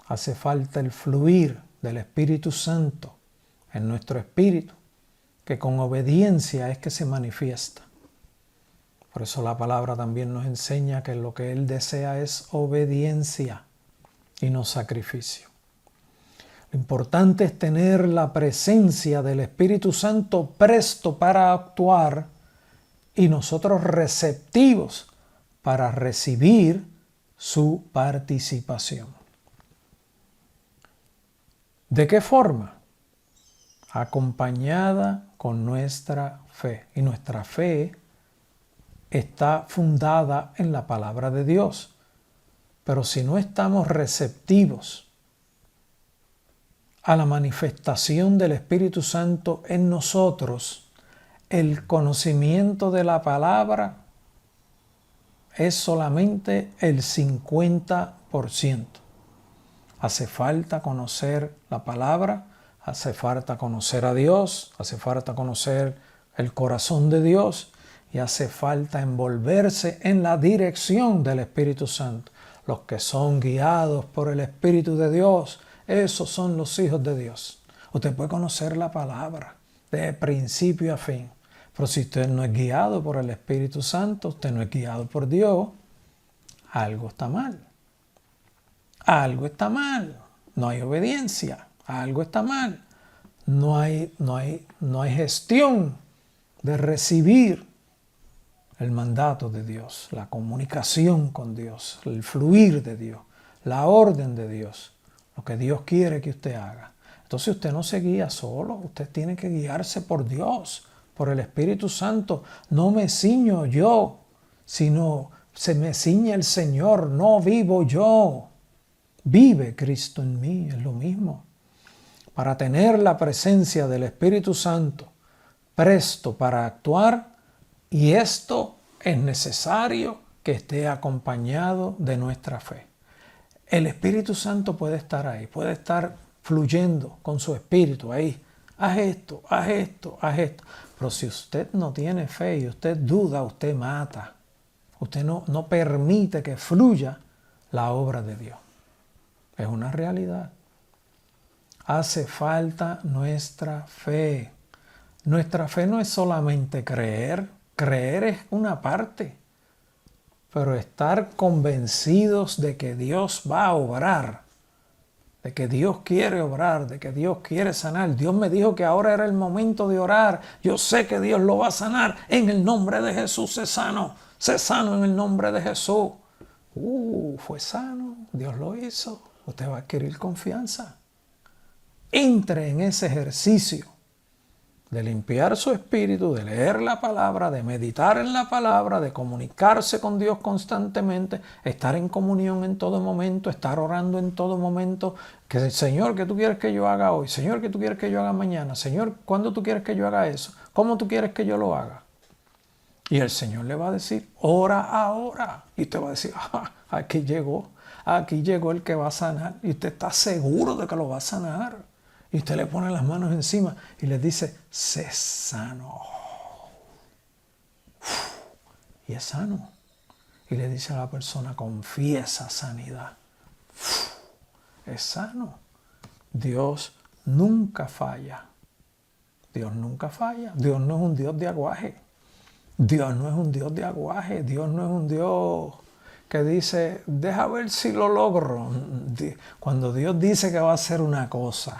Hace falta el fluir del Espíritu Santo en nuestro espíritu, que con obediencia es que se manifiesta. Por eso la palabra también nos enseña que lo que Él desea es obediencia y no sacrificio. Lo importante es tener la presencia del Espíritu Santo presto para actuar y nosotros receptivos para recibir su participación. ¿De qué forma? Acompañada con nuestra fe. Y nuestra fe está fundada en la palabra de Dios. Pero si no estamos receptivos a la manifestación del Espíritu Santo en nosotros, el conocimiento de la palabra es solamente el 50%. Hace falta conocer la palabra, hace falta conocer a Dios, hace falta conocer el corazón de Dios y hace falta envolverse en la dirección del Espíritu Santo. Los que son guiados por el Espíritu de Dios, esos son los hijos de Dios. Usted puede conocer la palabra de principio a fin, pero si usted no es guiado por el Espíritu Santo, usted no es guiado por Dios, algo está mal. Algo está mal. No hay obediencia. Algo está mal. No hay gestión de recibir el mandato de Dios, la comunicación con Dios, el fluir de Dios, la orden de Dios, lo que Dios quiere que usted haga. Entonces usted no se guía solo, usted tiene que guiarse por Dios, por el Espíritu Santo. No me ciño yo, sino se me ciñe el Señor, no vivo yo. Vive Cristo en mí, es lo mismo. Para tener la presencia del Espíritu Santo presto para actuar, y esto es necesario que esté acompañado de nuestra fe. El Espíritu Santo puede estar ahí, puede estar fluyendo con su Espíritu ahí. Haz esto, haz esto, haz esto. Pero si usted no tiene fe y usted duda, usted mata. Usted no permite que fluya la obra de Dios. Es una realidad. Hace falta nuestra fe. Nuestra fe no es solamente creer. Creer es una parte. Pero estar convencidos de que Dios va a obrar, de que Dios quiere obrar, de que Dios quiere sanar. Dios me dijo que ahora era el momento de orar. Yo sé que Dios lo va a sanar. En el nombre de Jesús, sé sano. Sé sano en el nombre de Jesús. Fue sano. Dios lo hizo. Usted va a adquirir confianza. Entre en ese ejercicio de limpiar su espíritu, de leer la palabra, de meditar en la palabra, de comunicarse con Dios constantemente, estar en comunión en todo momento, estar orando en todo momento. Que Señor, ¿qué tú quieres que yo haga hoy? Señor, ¿qué tú quieres que yo haga mañana? Señor, ¿cuándo tú quieres que yo haga eso? ¿Cómo tú quieres que yo lo haga? Y el Señor le va a decir, ora ahora. Y usted va a decir, aquí llegó el que va a sanar. Y usted está seguro de que lo va a sanar. Y usted le pone las manos encima y le dice, sé sano. Y es sano. Y le dice a la persona, confiesa sanidad. Es sano. Dios nunca falla. Dios nunca falla. Dios no es un Dios de aguaje. Dios no es un Dios de aguaje. Dios no es un Dios que dice, deja ver si lo logro. Cuando Dios dice que va a hacer una cosa,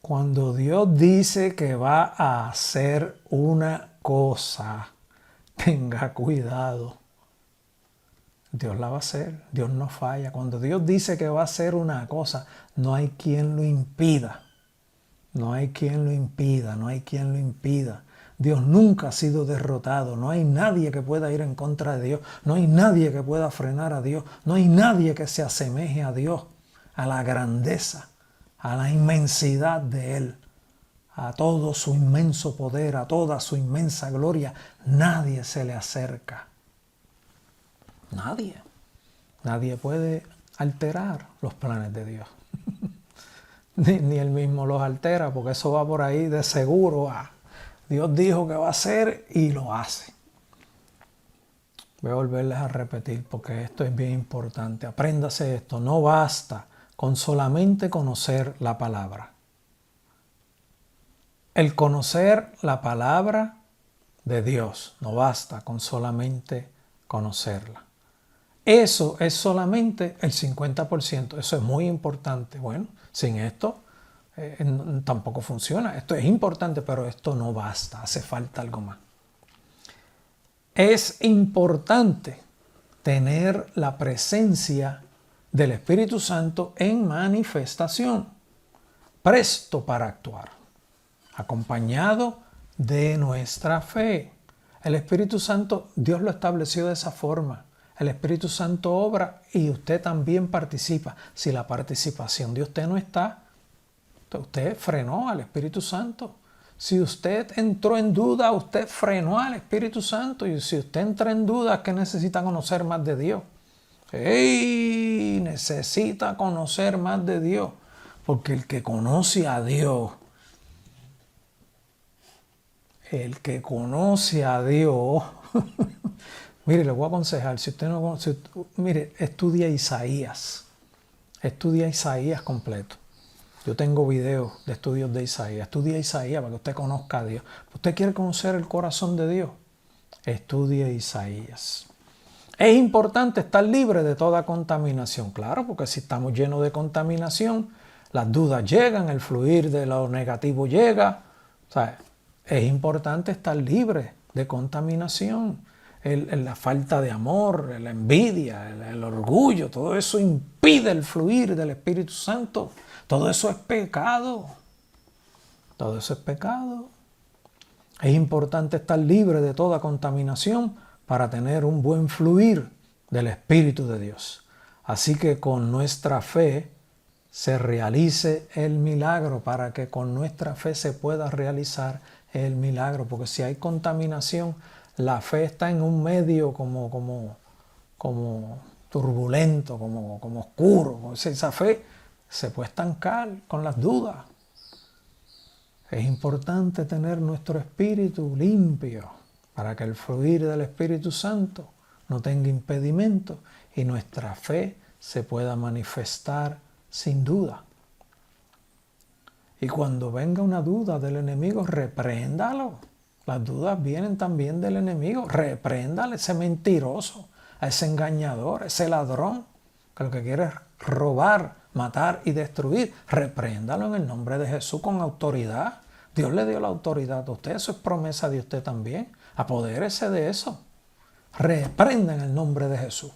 cuando Dios dice que va a hacer una cosa, tenga cuidado. Dios la va a hacer. Dios no falla. Cuando Dios dice que va a hacer una cosa, no hay quien lo impida. No hay quien lo impida. No hay quien lo impida. Dios nunca ha sido derrotado. No hay nadie que pueda ir en contra de Dios. No hay nadie que pueda frenar a Dios. No hay nadie que se asemeje a Dios, a la grandeza, a la inmensidad de Él, a todo su inmenso poder, a toda su inmensa gloria. Nadie se le acerca. Nadie. Nadie puede alterar los planes de Dios. Ni Él mismo los altera, porque eso va por ahí de seguro. Dios dijo que va a hacer y lo hace. Voy a volverles a repetir porque esto es bien importante. Apréndase esto. No basta con solamente conocer la palabra. El conocer la palabra de Dios no basta con solamente conocerla. Eso es solamente el 50%. Eso es muy importante. Bueno, sin esto tampoco funciona. Esto es importante, pero esto no basta. Hace falta algo más. Es importante tener la presencia del Espíritu Santo en manifestación, presto para actuar, acompañado de nuestra fe. El Espíritu Santo, Dios lo estableció de esa forma. el Espíritu Santo obra y usted también participa. Si la participación de usted no está, usted frenó al Espíritu Santo. Si usted entró en duda, usted frenó al Espíritu Santo. Y si usted entra en duda, es que necesita conocer más de Dios. ¡Ey! Necesita conocer más de Dios. Porque el que conoce a Dios, mire, le voy a aconsejar, si usted no conoce, mire, estudia Isaías completo. Yo tengo videos de estudios de Isaías. Estudia Isaías para que usted conozca a Dios. ¿Usted quiere conocer el corazón de Dios? Estudie Isaías. Es importante estar libre de toda contaminación. Claro, porque si estamos llenos de contaminación, las dudas llegan, el fluir de lo negativo llega. O sea, es importante estar libre de contaminación. La falta de amor, la envidia, el orgullo, todo eso impide el fluir del Espíritu Santo. Todo eso es pecado. Todo eso es pecado. Es importante estar libre de toda contaminación para tener un buen fluir del Espíritu de Dios. Así que con nuestra fe se realice el milagro, para que con nuestra fe se pueda realizar el milagro. Porque si hay contaminación, la fe está en un medio como turbulento, como oscuro. Esa fe se puede estancar con las dudas. Es importante tener nuestro espíritu limpio para que el fluir del Espíritu Santo no tenga impedimento y nuestra fe se pueda manifestar sin duda. Y cuando venga una duda del enemigo, repréndalo. Las dudas vienen también del enemigo. Repréndale a ese mentiroso, a ese engañador, a ese ladrón, que lo que quiere es robar, matar y destruir. Repréndalo en el nombre de Jesús con autoridad. Dios le dio la autoridad a usted. Eso es promesa de usted también. Apodérese de eso. Reprenda en el nombre de Jesús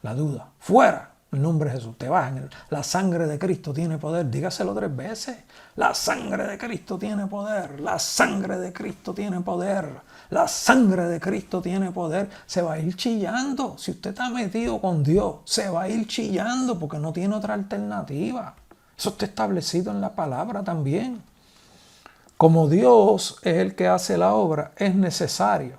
la duda. Fuera. En el nombre de Jesús. Te vas. La sangre de Cristo tiene poder. Dígaselo 3 veces. La sangre de Cristo tiene poder. La sangre de Cristo tiene poder. La sangre de Cristo tiene poder. Se va a ir chillando. Si usted está metido con Dios, se va a ir chillando porque no tiene otra alternativa. Eso está establecido en la palabra también. Como Dios es el que hace la obra, es necesario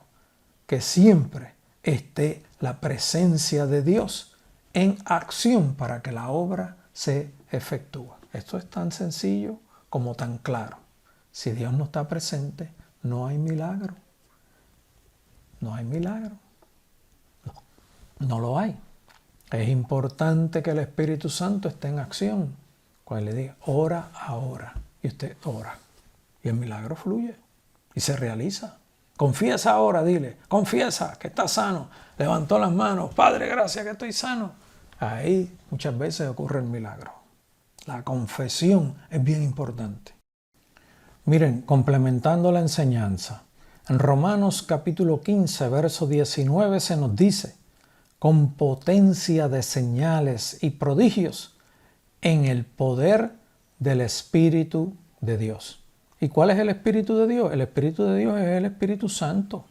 que siempre esté la presencia de Dios en acción para que la obra se efectúe. Esto es tan sencillo como tan claro. Si Dios no está presente, no hay milagro. No hay milagro. No lo hay. Es importante que el Espíritu Santo esté en acción. Cuando le diga, ora ahora, y usted ora. Y el milagro fluye y se realiza. Confiesa ahora, dile, confiesa que estás sano. Levantó las manos, Padre, gracias que estoy sano. Ahí muchas veces ocurre el milagro. La confesión es bien importante. Miren, complementando la enseñanza, en Romanos capítulo 15, verso 19 se nos dice, con potencia de señales y prodigios en el poder del Espíritu de Dios. ¿Y cuál es el Espíritu de Dios? El Espíritu de Dios es el Espíritu Santo.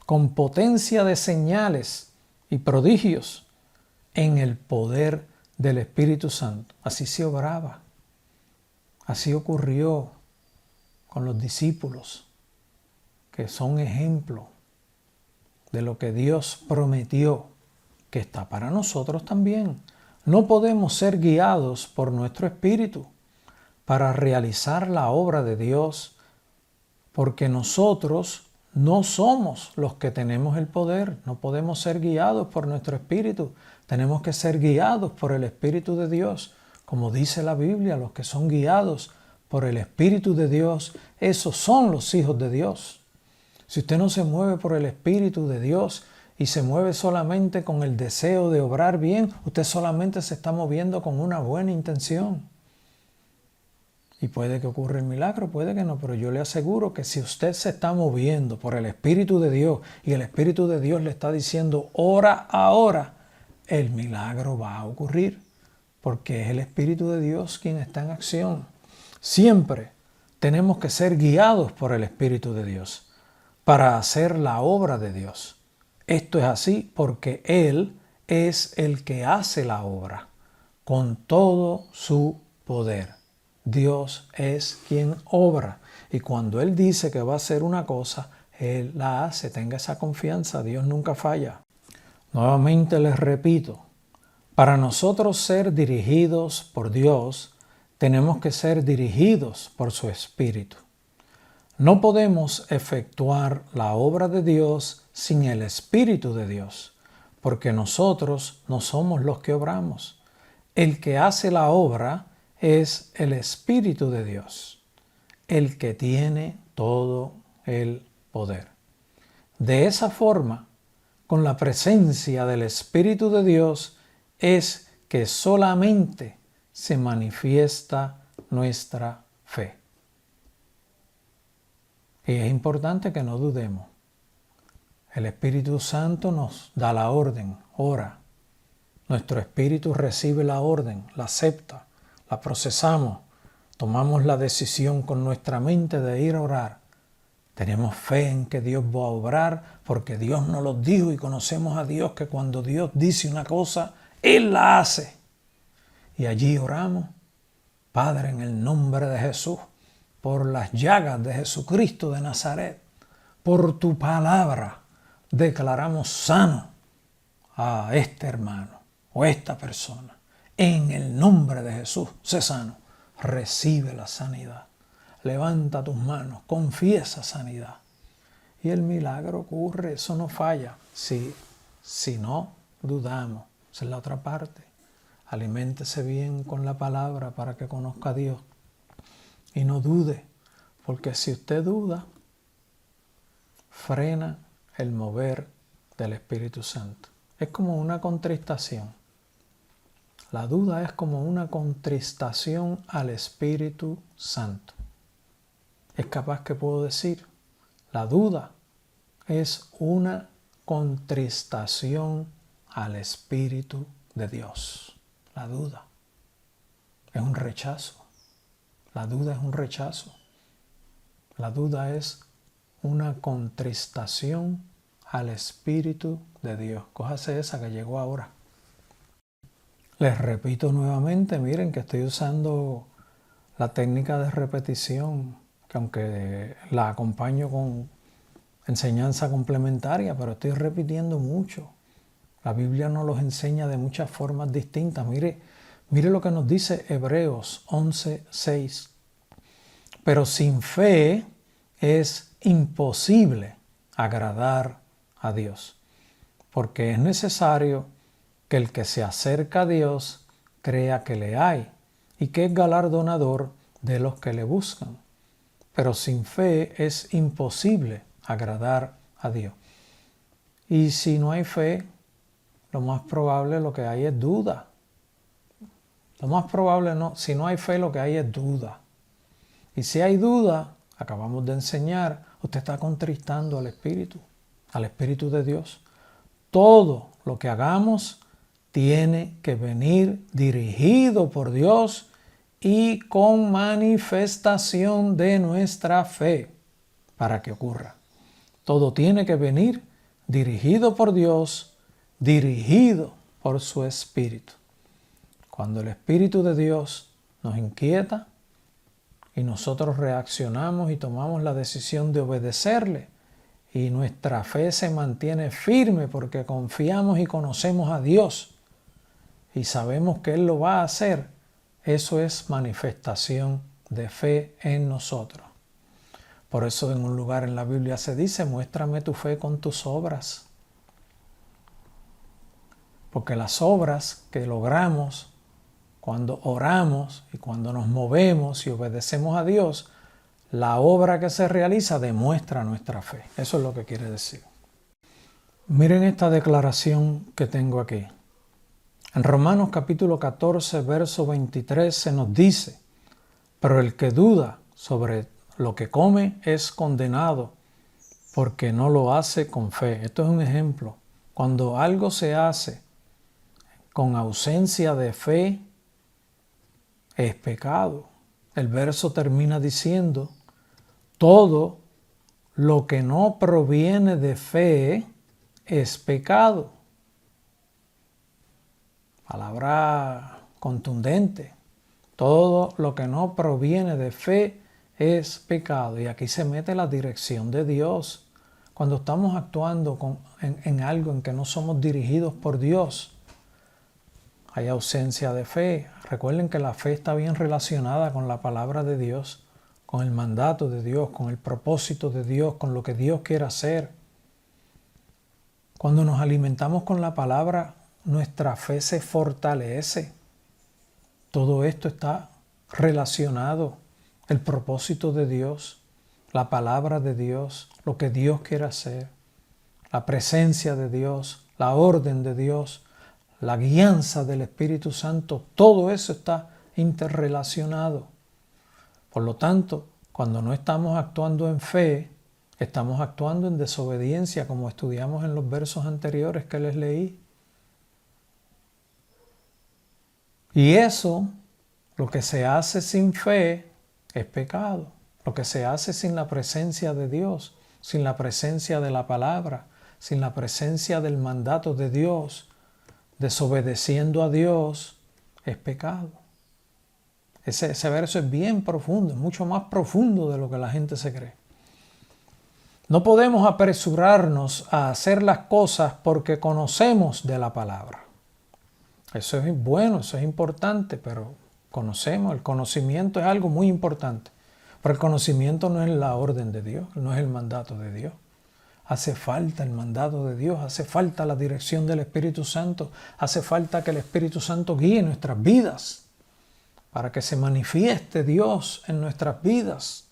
Con potencia de señales y prodigios en el poder del Espíritu Santo. Así se obraba. Así ocurrió con los discípulos, que son ejemplo de lo que Dios prometió, que está para nosotros también. No podemos ser guiados por nuestro espíritu para realizar la obra de Dios, porque nosotros no somos los que tenemos el poder. No podemos ser guiados por nuestro espíritu. Tenemos que ser guiados por el Espíritu de Dios. Como dice la Biblia, los que son guiados por el Espíritu de Dios, esos son los hijos de Dios. Si usted no se mueve por el Espíritu de Dios y se mueve solamente con el deseo de obrar bien, usted solamente se está moviendo con una buena intención. Y puede que ocurra el milagro, puede que no, pero yo le aseguro que si usted se está moviendo por el Espíritu de Dios y el Espíritu de Dios le está diciendo, ora ahora, el milagro va a ocurrir, porque es el Espíritu de Dios quien está en acción. Siempre tenemos que ser guiados por el Espíritu de Dios para hacer la obra de Dios. Esto es así porque Él es el que hace la obra con todo su poder. Dios es quien obra. Y cuando Él dice que va a hacer una cosa, Él la hace. Tenga esa confianza. Dios nunca falla. Nuevamente les repito, para nosotros ser dirigidos por Dios, tenemos que ser dirigidos por su Espíritu. No podemos efectuar la obra de Dios sin el Espíritu de Dios, porque nosotros no somos los que obramos. El que hace la obra es el Espíritu de Dios, el que tiene todo el poder. De esa forma, con la presencia del Espíritu de Dios, es que solamente se manifiesta nuestra fe. Y es importante que no dudemos. El Espíritu Santo nos da la orden, ora. Nuestro espíritu recibe la orden, la acepta, la procesamos, tomamos la decisión con nuestra mente de ir a orar. Tenemos fe en que Dios va a obrar porque Dios nos lo dijo y conocemos a Dios que cuando Dios dice una cosa, Él la hace. Y allí oramos, Padre, en el nombre de Jesús, por las llagas de Jesucristo de Nazaret, por tu palabra, declaramos sano a este hermano o esta persona. En el nombre de Jesús, sé sano, recibe la sanidad. Levanta tus manos, confiesa sanidad. Y el milagro ocurre, eso no falla. Si no dudamos, esa es la otra parte. Aliméntese bien con la palabra para que conozca a Dios. Y no dude, porque si usted duda, frena el mover del Espíritu Santo. Es como una contristación. La duda es como una contristación al Espíritu Santo. Es capaz que puedo decir, la duda es una contristación al Espíritu de Dios. La duda es un rechazo. La duda es un rechazo. La duda es una contristación al Espíritu de Dios. Cójase esa que llegó ahora. Les repito nuevamente, miren que estoy usando la técnica de repetición, que aunque la acompaño con enseñanza complementaria, pero estoy repitiendo mucho. La Biblia nos los enseña de muchas formas distintas. Mire lo que nos dice Hebreos 11:6. Pero sin fe es imposible agradar a Dios, porque es necesario que el que se acerca a Dios crea que le hay y que es galardonador de los que le buscan. Pero sin fe es imposible agradar a Dios. Y si no hay fe, lo más probable lo que hay es duda. Lo más probable si no hay fe, lo que hay es duda. Y si hay duda, acabamos de enseñar, usted está contristando al Espíritu de Dios. Todo lo que hagamos tiene que venir dirigido por Dios y con manifestación de nuestra fe para que ocurra. Todo tiene que venir dirigido por Dios, dirigido por su Espíritu. Cuando el Espíritu de Dios nos inquieta y nosotros reaccionamos y tomamos la decisión de obedecerle y nuestra fe se mantiene firme porque confiamos y conocemos a Dios y sabemos que Él lo va a hacer, eso es manifestación de fe en nosotros. Por eso en un lugar en la Biblia se dice, muéstrame tu fe con tus obras. Porque las obras que logramos cuando oramos y cuando nos movemos y obedecemos a Dios, la obra que se realiza demuestra nuestra fe. Eso es lo que quiere decir. Miren esta declaración que tengo aquí. En Romanos capítulo 14, verso 23 se nos dice, pero el que duda sobre lo que come es condenado porque no lo hace con fe. Esto es un ejemplo. Cuando algo se hace con ausencia de fe, es pecado. El verso termina diciendo, todo lo que no proviene de fe es pecado. palabra contundente. Todo lo que no proviene de fe es pecado. Y aquí se mete la dirección de Dios. Cuando estamos actuando en algo en que no somos dirigidos por Dios, hay ausencia de fe. Recuerden que la fe está bien relacionada con la palabra de Dios, con el mandato de Dios, con el propósito de Dios, con lo que Dios quiere hacer. Cuando nos alimentamos con la palabra, nuestra fe se fortalece. Todo esto está relacionado. El propósito de Dios, la palabra de Dios, lo que Dios quiere hacer, la presencia de Dios, la orden de Dios, la guianza del Espíritu Santo, todo eso está interrelacionado. Por lo tanto, cuando no estamos actuando en fe, estamos actuando en desobediencia, como estudiamos en los versos anteriores que les leí. Y eso, lo que se hace sin fe, es pecado. Lo que se hace sin la presencia de Dios, sin la presencia de la palabra, sin la presencia del mandato de Dios, desobedeciendo a Dios, es pecado. Ese verso es bien profundo, es mucho más profundo de lo que la gente se cree. No podemos apresurarnos a hacer las cosas porque conocemos de la palabra. Eso es bueno, eso es importante, pero conocemos, el conocimiento es algo muy importante. Pero el conocimiento no es la orden de Dios, no es el mandato de Dios. Hace falta el mandato de Dios, hace falta la dirección del Espíritu Santo, hace falta que el Espíritu Santo guíe nuestras vidas para que se manifieste Dios en nuestras vidas.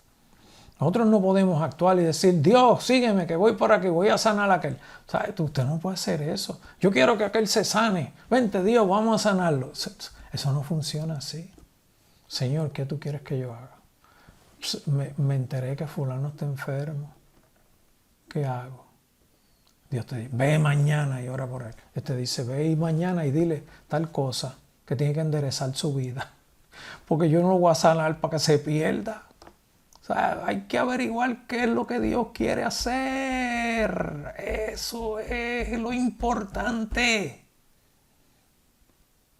Nosotros no podemos actuar y decir, Dios, sígueme que voy por aquí, voy a sanar a aquel. ¿Sabe? Usted no puede hacer eso. Yo quiero que aquel se sane. Vente Dios, vamos a sanarlo. Eso no funciona así. Señor, ¿qué tú quieres que yo haga? Me enteré que fulano está enfermo. ¿Qué hago? Dios te dice, ve mañana y ora por él. Dios te dice, ve mañana y dile tal cosa que tiene que enderezar su vida. Porque yo no lo voy a sanar para que se pierda. O sea, hay que averiguar qué es lo que Dios quiere hacer. Eso es lo importante.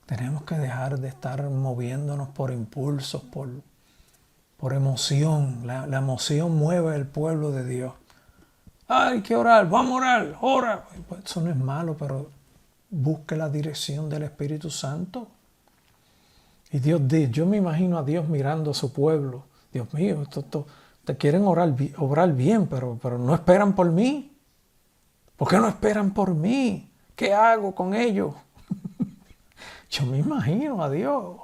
Tenemos que dejar de estar moviéndonos por impulsos, por emoción. La emoción mueve el pueblo de Dios. Hay que orar, vamos a orar, ora. Pues eso no es malo, pero busque la dirección del Espíritu Santo. Y Dios dice, yo me imagino a Dios mirando a su pueblo. Dios mío, te quieren obrar bien, pero no esperan por mí. ¿Por qué no esperan por mí? ¿Qué hago con ellos? Yo me imagino a Dios.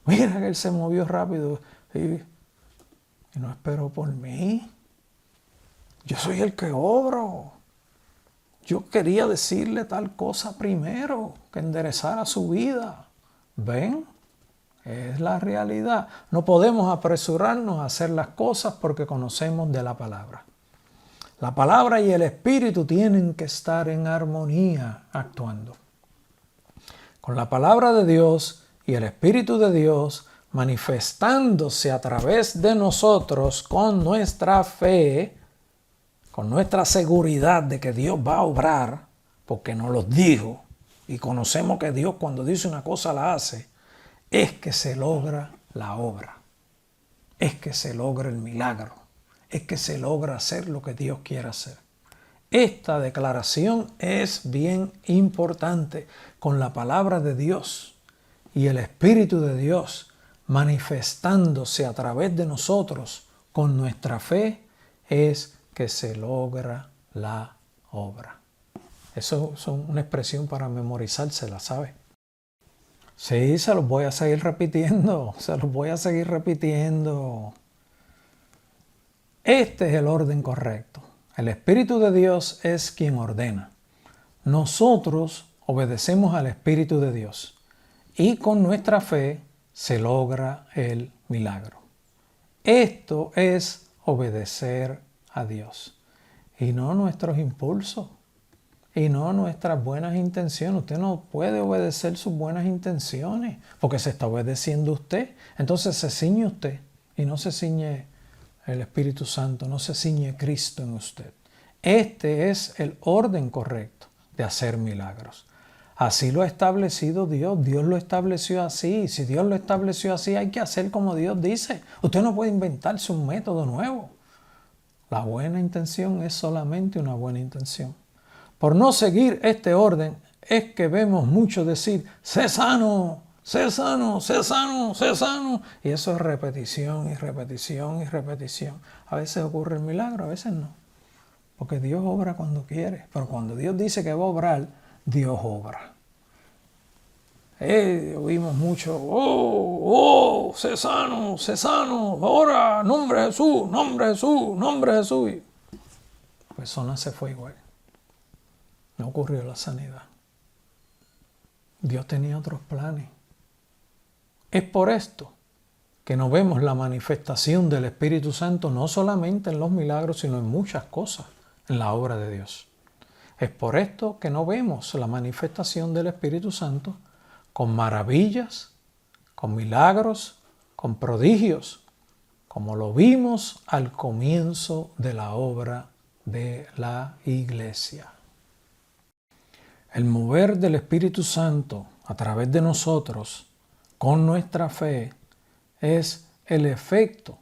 Mira que Él se movió rápido y no esperó por mí. Yo soy el que obro. Yo quería decirle tal cosa primero, que enderezara su vida. ¿Ven? Es la realidad. No podemos apresurarnos a hacer las cosas porque conocemos de la palabra. La palabra y el Espíritu tienen que estar en armonía actuando. Con la palabra de Dios y el Espíritu de Dios manifestándose a través de nosotros con nuestra fe, con nuestra seguridad de que Dios va a obrar, porque nos lo dijo, y conocemos que Dios cuando dice una cosa la hace, es que se logra la obra, es que se logra el milagro, es que se logra hacer lo que Dios quiere hacer. Esta declaración es bien importante. Con la palabra de Dios y el Espíritu de Dios manifestándose a través de nosotros con nuestra fe, es que se logra la obra. Eso es una expresión para memorizársela, ¿sabe? Sí, se los voy a seguir repitiendo, Este es el orden correcto. El Espíritu de Dios es quien ordena. Nosotros obedecemos al Espíritu de Dios y con nuestra fe se logra el milagro. Esto es obedecer a Dios y no nuestros impulsos y no nuestras buenas intenciones. Usted no puede obedecer sus buenas intenciones porque se está obedeciendo usted. Entonces se ciñe usted y no se ciñe el Espíritu Santo, no se ciñe Cristo en usted. Este es el orden correcto de hacer milagros. Así lo ha establecido Dios. Dios lo estableció así. Si Dios lo estableció así, hay que hacer como Dios dice. Usted no puede inventarse un método nuevo. La buena intención es solamente una buena intención. Por no seguir este orden es que vemos mucho decir, sé sano, sé sano, sé sano, sé sano. Y eso es repetición y repetición y repetición. A veces ocurre el milagro, a veces no. Porque Dios obra cuando quiere. Pero cuando Dios dice que va a obrar, Dios obra. Oímos mucho, sé sano, ahora, nombre de Jesús, nombre de Jesús, nombre de Jesús. Y la persona se fue igual. No ocurrió la sanidad. Dios tenía otros planes. Es por esto que no vemos la manifestación del Espíritu Santo no solamente en los milagros, sino en muchas cosas en la obra de Dios. Es por esto que no vemos la manifestación del Espíritu Santo con maravillas, con milagros, con prodigios, como lo vimos al comienzo de la obra de la Iglesia. El mover del Espíritu Santo a través de nosotros, con nuestra fe, es el efecto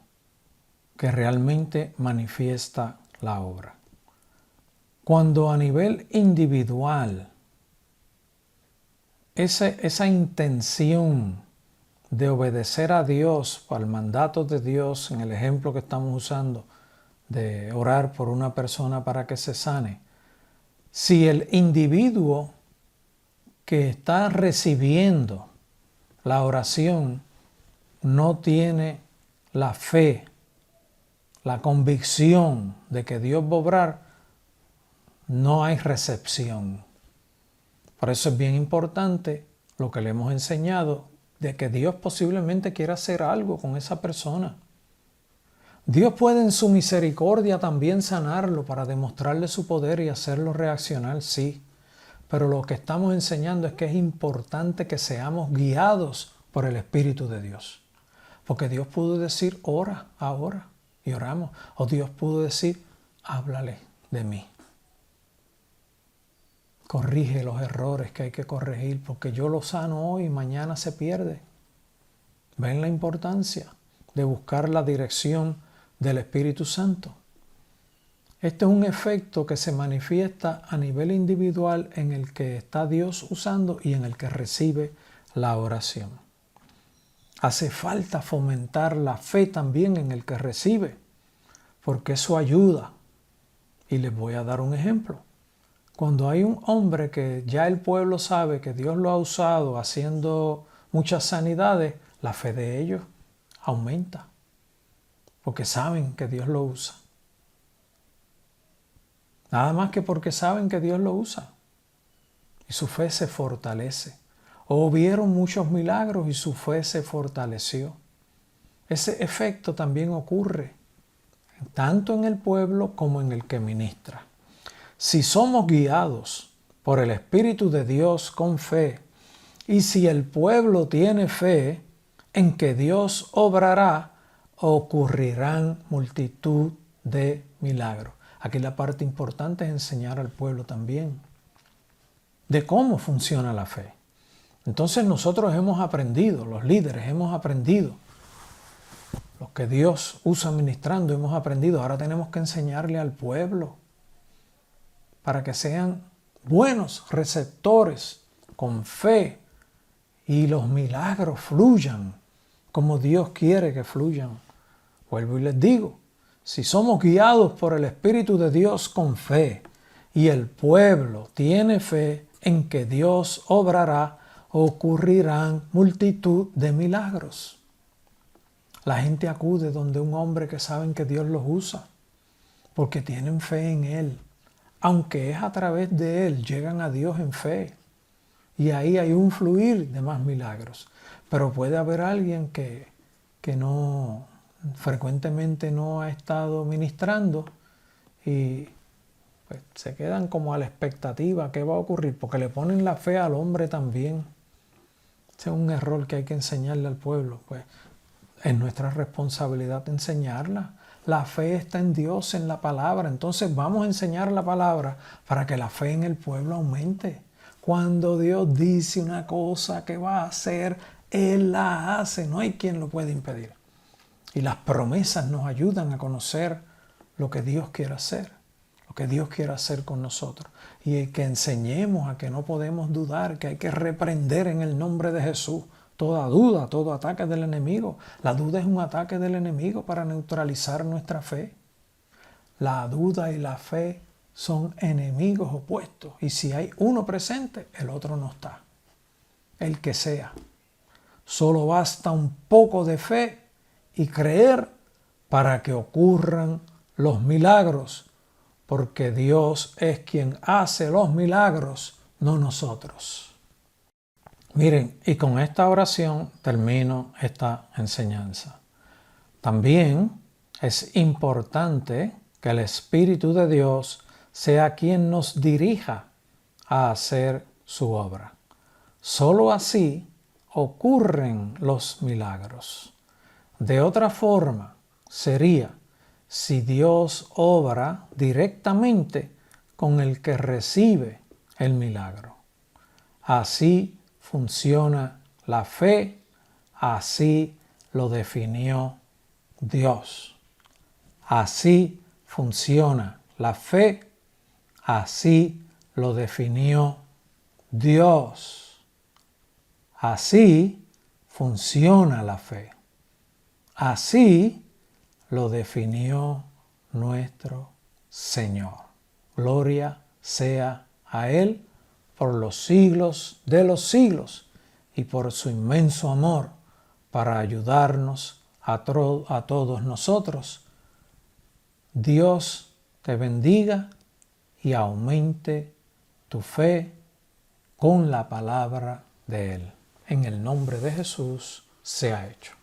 que realmente manifiesta la obra. Cuando a nivel individual, esa intención de obedecer a Dios, al mandato de Dios, en el ejemplo que estamos usando, de orar por una persona para que se sane, si el individuo que está recibiendo la oración no tiene la fe, la convicción de que Dios va a obrar, no hay recepción. Por eso es bien importante lo que le hemos enseñado de que Dios posiblemente quiera hacer algo con esa persona. Dios puede en su misericordia también sanarlo para demostrarle su poder y hacerlo reaccionar, sí. Pero lo que estamos enseñando es que es importante que seamos guiados por el Espíritu de Dios. Porque Dios pudo decir, ora ahora, y oramos. O Dios pudo decir, háblale de mí. Corrige los errores que hay que corregir, porque yo lo sano hoy y mañana se pierde. ¿Ven la importancia de buscar la dirección del Espíritu Santo? Este es un efecto que se manifiesta a nivel individual en el que está Dios usando y en el que recibe la oración. Hace falta fomentar la fe también en el que recibe, porque eso ayuda. Y les voy a dar un ejemplo. Cuando hay un hombre que ya el pueblo sabe que Dios lo ha usado haciendo muchas sanidades, la fe de ellos aumenta, porque saben que Dios lo usa. Nada más que porque saben que Dios lo usa. Y su fe se fortalece. O vieron muchos milagros y su fe se fortaleció. Ese efecto también ocurre tanto en el pueblo como en el que ministra. Si somos guiados por el Espíritu de Dios con fe, y si el pueblo tiene fe en que Dios obrará, ocurrirán multitud de milagros. Aquí la parte importante es enseñar al pueblo también de cómo funciona la fe. Entonces nosotros hemos aprendido, los líderes hemos aprendido, los que Dios usa ministrando hemos aprendido. Ahora tenemos que enseñarle al pueblo para que sean buenos receptores con fe y los milagros fluyan como Dios quiere que fluyan. Vuelvo y les digo, si somos guiados por el Espíritu de Dios con fe y el pueblo tiene fe en que Dios obrará, ocurrirán multitud de milagros. La gente acude donde un hombre que saben que Dios los usa, porque tienen fe en Él. Aunque es a través de Él, llegan a Dios en fe. Y ahí hay un fluir de más milagros. Pero puede haber alguien que no, frecuentemente no ha estado ministrando y pues, se quedan como a la expectativa qué va a ocurrir, porque le ponen la fe al hombre también. Ese es un error que hay que enseñarle al pueblo. Pues es nuestra responsabilidad enseñarla. La fe está en Dios, en la palabra. Entonces vamos a enseñar la palabra para que la fe en el pueblo aumente. Cuando Dios dice una cosa que va a hacer, Él la hace. No hay quien lo pueda impedir. Y las promesas nos ayudan a conocer lo que Dios quiere hacer, lo que Dios quiere hacer con nosotros. Y que enseñemos a que no podemos dudar, que hay que reprender en el nombre de Jesús toda duda, todo ataque del enemigo. La duda es un ataque del enemigo para neutralizar nuestra fe. La duda y la fe son enemigos opuestos. Y si hay uno presente, el otro no está. El que sea. Solo basta un poco de fe y creer para que ocurran los milagros, porque Dios es quien hace los milagros, no nosotros. Miren, y con esta oración termino esta enseñanza. También es importante que el Espíritu de Dios sea quien nos dirija a hacer su obra. Solo así ocurren los milagros. De otra forma sería si Dios obra directamente con el que recibe el milagro. Así funciona la fe, así lo definió Dios. Así funciona la fe, así lo definió Dios. Así funciona la fe. Así lo definió nuestro Señor. Gloria sea a Él por los siglos de los siglos y por su inmenso amor para ayudarnos a todos nosotros. Dios te bendiga y aumente tu fe con la palabra de Él. En el nombre de Jesús sea hecho.